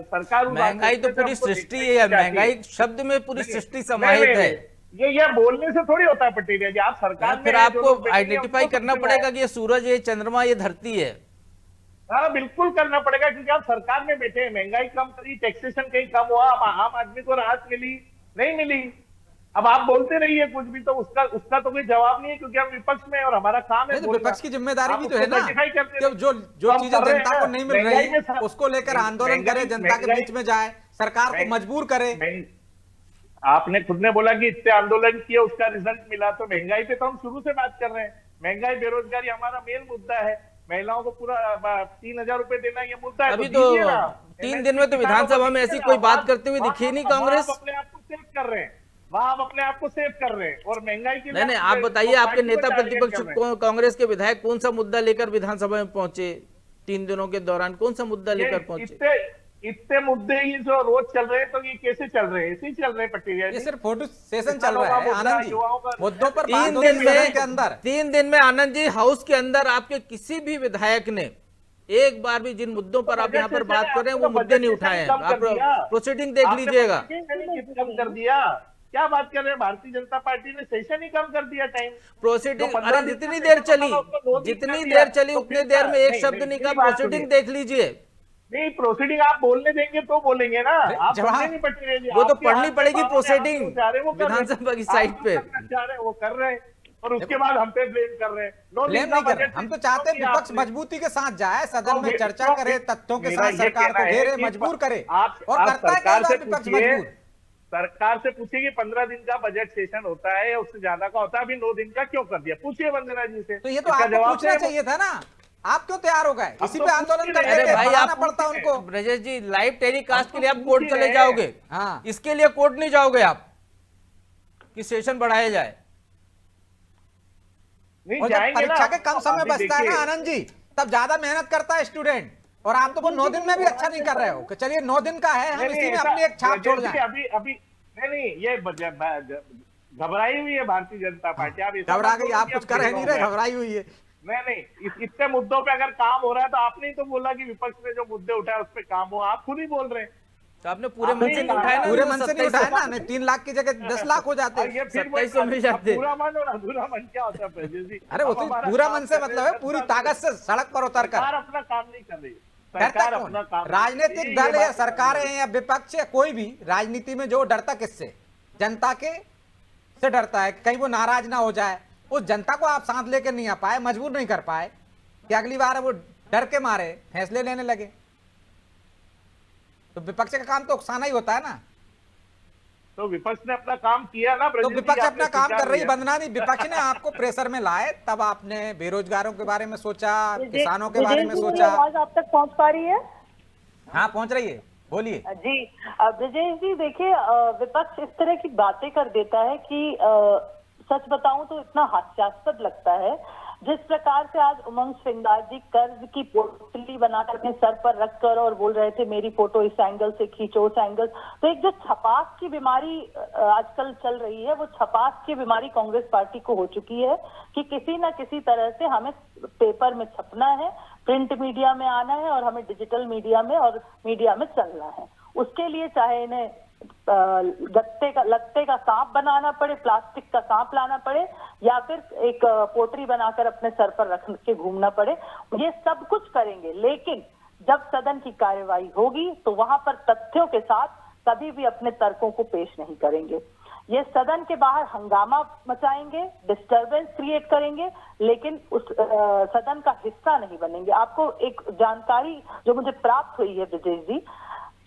सरकार, महंगाई तो पूरी सृष्टि है, महंगाई शब्द में पूरी सृष्टि समाहित है। ये बोलने से थोड़ी होता है पटेरिया जी। आप सरकार फिर आपको आइडेंटिफाई करना पड़ेगा कि ये सूरज, ये चंद्रमा, ये धरती है। हाँ, बिल्कुल करना पड़ेगा, क्योंकि आप सरकार में बैठे हैं। महंगाई कम करी, टैक्सेशन कहीं कम हुआ, आम आदमी को राहत मिली? नहीं मिली। अब आप बोलते रहिए कुछ भी, तो उसका तो कोई जवाब नहीं है, क्योंकि हम विपक्ष में और हमारा काम है। विपक्ष की जिम्मेदारी भी तो है ना कि जो चीजें जनता को नहीं मिल रही उसको लेकर आंदोलन करे, जनता के बीच में जाए, सरकार को मजबूर करे। आपने खुद ने बोला कि इतने आंदोलन किए, उसका रिजल्ट मिला। तो महंगाई पे तो हम शुरू से बात कर रहे हैं। महंगाई, बेरोजगारी हमारा मेन मुद्दा है। महिलाओं को पूरा 3000 रुपए देना ये मुद्दा है। अभी तो 3 दिन में तो विधानसभा में ऐसी कोई बात करते हुए दिखी नहीं कांग्रेस। वहाँ आप अपने आप को सेव कर रहे हैं, वहाँ आप अपने आप को सेव कर रहे हैं, और महंगाई की नहीं, आप बताइए, आपके नेता प्रतिपक्ष कांग्रेस के विधायक कौन सा मुद्दा लेकर विधानसभा में पहुंचे 3 दिनों के दौरान, कौन सा मुद्दा लेकर पहुंचे? इतने मुद्दे ही जो रोज चल रहे हैं, तो ये कैसे चल रहे हैं? ऐसे ही चल रहे हैं पटेरिया ये जी। सिर्फ फोटो सेशन चल रहा है आनंद जी, युवाओं का मुद्दों पर 3 बात दिन होगी सदन में के अंदर। 3 दिन में आनंद जी, हाउस के अंदर आपके किसी भी विधायक ने एक बार भी जिन मुद्दों पर आप यहाँ पर बात कर रहे हैं वो मुद्दे नहीं उठाए हैं। आप प्रोसीडिंग देख लीजिएगा। कम कर दिया, क्या बात कर रहे हैं? भारतीय जनता पार्टी ने सेशन ही कम कर दिया टाइम। प्रोसीडिंग, अरे जितनी देर चली उतनी देर में एक शब्द नहीं कहा। प्रोसीडिंग देख लीजिए। नहीं, प्रोसीडिंग आप बोलने देंगे तो बोलेंगे ना, आप बोलने नहीं पटेरिया जी। वो तो आपके पढ़नी हाथ पड़ेगी में प्रोसीडिंग वो कर रहे हैं। विधानसभा की साइट पे। वो कर रहे हैं और उसके बाद हम पे ब्लेम कर रहे हैं। ब्लेम नहीं कर रहे, हम तो चाहते हैं विपक्ष मजबूती के साथ जाए, सदन में चर्चा करे, तथ्यों के साथ सरकार को घेरे, मजबूर करे, और करता है क्या विपक्ष मजबूर। सरकार से पूछिए कि 15 दिन का बजट सेशन होता है या उससे ज्यादा का होता है, अभी 9 दिन का क्यों कर दिया? पूछिए वंदना जी से। तो ये तो आपको पूछना चाहिए था ना, आप क्यों तैयार हो गए? इसी पे आंदोलन करते अरे थे, भाई, बढ़ाना आप पड़ता उनको। ब्रजेश जी, लाइव टेलीकास्ट के लिए आप कोर्ट चले रहे हैं। जाओगे, हाँ, इसके लिए कोर्ट नहीं जाओगे आप कि सेशन बढ़ाया जाए? नहीं और जब जाएंगे ना। परीक्षा के कम समय अभी बचता है ना देखिए, आनंद जी, तब ज्यादा मेहनत करता है स्टूडेंट, और आप तो वो 9 दिन में भी अच्छा नहीं कर रहे हो कि चलिए 9 दिन का है, हम नहीं, इसी में ऐसा- अपनी एक छाप छोड़ जैसे जाएं। अभी नहीं, ये घबराई हुई है भारतीय जनता पार्टी। आप ऐसा घबरा मत गई, बोलो आप कि कुछ अब कर ही नहीं फेल रहे, हो गए। घबराई हुई है। नहीं, इतने मुद्दों पे अगर काम हो रहा है तो आपने ही तो बोला कि विपक्ष ने जो मुद्दे उठाए उस पे काम हो। आप खुद ही बोल रहे हैं। तो आपने पूरे मन से नहीं उठाया ना? पूरे मन से नहीं उठाया ना, नहीं 3 लाख की जगह 10 लाख हो जाते। और ये फिर 2700 मिल जाते। पूरा मन और अधूरा मन क्या होता है ब्रजेश जी? अरे वो अब तो हमारा पूरा काम मन से कर मतलब रहे है पूरी ताकत से सड़क पर उतर कर। सरकार अपना काम नहीं कर रही। डरता सरकार कौन? अपना काम राजनीतिक ये दल या बात- सरकारें या विपक्ष या कोई भी राजनीति में जो डरता किससे? जनता के से डरता है, कहीं वो नाराज ना हो जाए। उस जनता को आप साथ लेकर नहीं आ पाए, मजबूर नहीं कर पाए कि अगली बार वो डर के मारे फैसले लेने लगे। तो विपक्ष का काम तो उकसाना ही होता है ना। तो विपक्ष ने अपना काम किया ना तो ब्रजेश जी, विपक्ष आपने अपना काम स्वीकार कर रही किया। वंदना नहीं, विपक्ष ने आपको प्रेशर में लाए, तब आपने बेरोजगारों के बारे में सोचा, किसानों के बारे में सोचा। आवाज आप तक पहुंच पा रही है? हाँ पहुंच रही है, बोलिए। जी ब्रजेश जी, देखिए विपक्ष इस तरह की बातें कर देता है कि सच बताऊं तो इतना हास्यास्पद लगता है। जिस प्रकार से आज उमंग श्रृंगार जी कर्ज की पोटली बनाकर अपने सर पर रखकर और बोल रहे थे मेरी फोटो इस एंगल से खींचो, उस एंगल। तो एक जो छपाक की बीमारी आजकल चल रही है, वो छपाक की बीमारी कांग्रेस पार्टी को हो चुकी है कि किसी ना किसी तरह से हमें पेपर में छपना है, प्रिंट मीडिया में आना है और हमें डिजिटल मीडिया में और मीडिया में चलना है। उसके लिए चाहे इन्हें लत्ते का सांप बनाना पड़े, प्लास्टिक का सांप लाना पड़े, या फिर एक पोटरी बनाकर अपने सर पर रख के घूमना पड़े, ये सब कुछ करेंगे। लेकिन जब सदन की कार्यवाही होगी तो वहां पर तथ्यों के साथ कभी भी अपने तर्कों को पेश नहीं करेंगे। ये सदन के बाहर हंगामा मचाएंगे, डिस्टरबेंस क्रिएट करेंगे, लेकिन उस सदन का हिस्सा नहीं बनेंगे। आपको एक जानकारी जो मुझे प्राप्त हुई है ब्रजेश जी,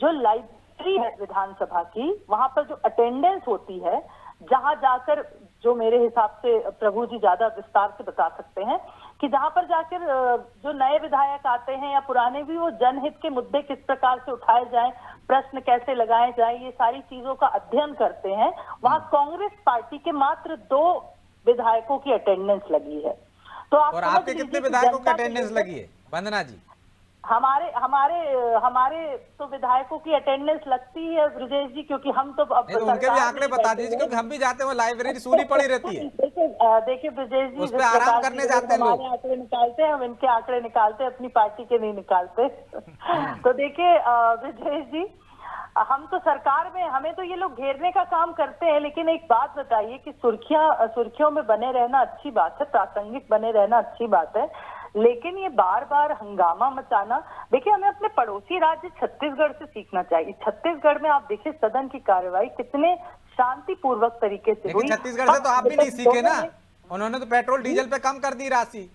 जो लाइब्रेरी है विधानसभा की, वहां पर जो अटेंडेंस होती है, जहां जाकर, जो मेरे हिसाब से प्रभु जी ज्यादा विस्तार से बता सकते हैं, कि जहां पर जाकर जो नए विधायक आते हैं या पुराने भी, वो जनहित के मुद्दे किस प्रकार से उठाए जाएं, प्रश्न कैसे लगाए जाएं, ये सारी चीजों का अध्ययन करते हैं। वहां कांग्रेस पार्टी के मात्र 2 विधायकों की अटेंडेंस लगी है। तो आप और समझ आपके लीजिए कितने कि विधायकों की जनता के अटेंडेंस लिए- लगी है वंदना जी? हमारे तो विधायकों की अटेंडेंस लगती है ब्रजेश जी, क्योंकि हम तो अब नहीं तो उनके भी आंकड़े बता दीजिए, क्योंकि हम भी जाते हैं, लाइब्रेरी सूनी पड़ी रहती है। देखिए ब्रजेश जी, उस पे जिस आराम प्रकार करने से जाते हैं लोग। हमारे आंकड़े निकालते हैं, हम इनके आंकड़े निकालते हैं, अपनी पार्टी के नहीं निकालते। तो देखिए ब्रजेश जी, हम तो सरकार में, हमें तो ये लोग घेरने का काम करते हैं, लेकिन एक बात बताइए कि सुर्खियों में बने रहना अच्छी बात है, प्रासंगिक बने रहना अच्छी बात है, लेकिन ये बार बार हंगामा मचाना, देखिए हमें अपने पड़ोसी राज्य छत्तीसगढ़ से सीखना चाहिए। छत्तीसगढ़ में आप देखिए सदन की कार्यवाही कितने शांतिपूर्वक तरीके से हुई। लेकिन छत्तीसगढ़ से तो आप भी नहीं सीखे ना, उन्होंने तो पेट्रोल डीजल पे कम कर दी राशि।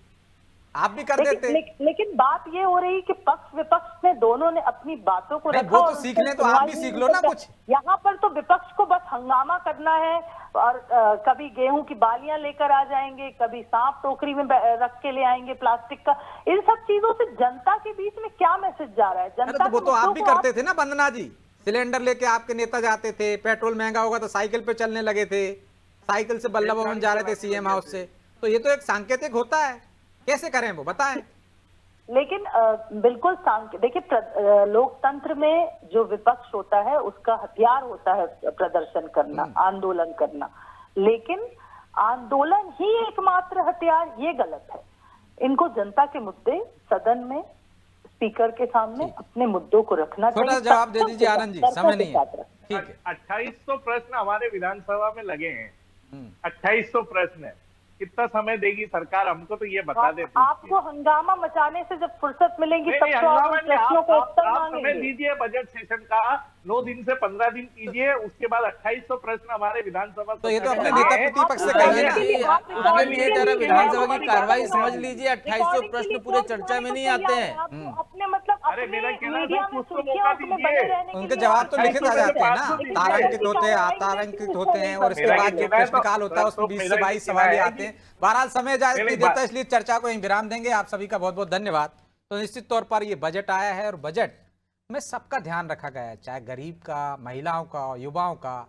आप भी कर देते। लेकिन बात ये हो रही कि पक्ष विपक्ष ने दोनों ने अपनी बातों को नहीं, रखा। वो तो और सीख लें, तो आप भी सीख लो ना कुछ। यहाँ पर तो विपक्ष को बस हंगामा करना है और कभी गेहूं की बालियां लेकर आ जाएंगे, कभी सांप टोकरी में रख के ले आएंगे प्लास्टिक का। इन सब चीजों से जनता के बीच में क्या मैसेज जा रहा है? जनता वो तो आप भी करते थे ना वंदना जी, सिलेंडर लेके आपके नेता जाते थे, पेट्रोल महंगा होगा तो साइकिल पे चलने लगे थे, साइकिल से बल्लभ भवन जा रहे थे सीएम हाउस से। तो ये तो एक सांकेतिक होता है, कैसे करें वो बताएं। लेकिन बिल्कुल देखिए, लोकतंत्र में जो विपक्ष होता है उसका हथियार होता है प्रदर्शन करना, आंदोलन करना, लेकिन आंदोलन ही एकमात्र हथियार, ये गलत है। इनको जनता के मुद्दे सदन में स्पीकर के सामने अपने मुद्दों को रखना चाहिए। छोटा जवाब दे दीजिए आनंद जी, समय नहीं है। ठीक है। 2800 प्रश्न हमारे विधानसभा में लगे हैं, 2800 प्रश्न है। कितना समय देगी सरकार हमको, तो ये बता दे। आपको हंगामा मचाने से जब फुर्सत मिलेगी तब तो आप प्रश्नों को उत्तर मांगेंगे। समय दीजिए बजट सेशन का, 9 दिन से 15 दिन कीजिए, उसके बाद 2800 प्रश्न हमारे विधानसभा। तो ये तो अपने नेता प्रतिपक्ष से कहिए ना। आनंद जी, जरा विधानसभा की कार्रवाई समझ लीजिए। 2800 प्रश्न पूरे चर्चा में नहीं आते हैं। अपने मतलब अरे मेरा कहना है मीडिया में कुछ तो सुर्खियों मौका में बने रहने के उनके लिए जवाब तो आप- लिखित आ जाते हैं ना, तारांकित होते हैं, अतारांकित होते हैं, और इसके बाद जो प्रश्नकाल होता है उसमें 20 से 22 सवाल ही आते हैं। बहरहाल समय जाए देता है, इसलिए चर्चा को यहीं विराम देंगे। आप सभी का बहुत बहुत धन्यवाद। तो निश्चित तौर पर ये बजट आया है और बजट में सबका ध्यान रखा गया है, चाहे गरीब का, महिलाओं का, युवाओं का।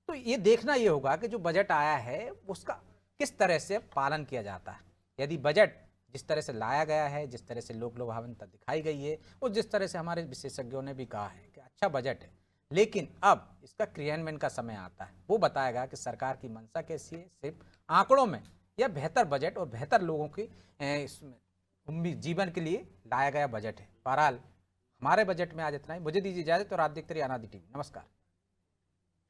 तो ये देखना ये होगा कि जो बजट आया है उसका किस तरह से पालन किया जाता है। यदि बजट जिस तरह से लाया गया है, जिस तरह से लोक लुभावनता दिखाई गई है, और जिस तरह से हमारे विशेषज्ञों ने भी कहा है कि अच्छा बजट है, लेकिन अब इसका क्रियान्वयन का समय आता है। वो बताएगा कि सरकार की मंशा कैसी है, सिर्फ आंकड़ों में, या बेहतर बजट और बेहतर लोगों की इसमें जीवन के लिए लाया गया बजट है। बहरहाल हमारे बजट में आज इतना ही। मुझे दीजिए इजाजत और आप देखते रहिए अनादि टीवी। नमस्कार।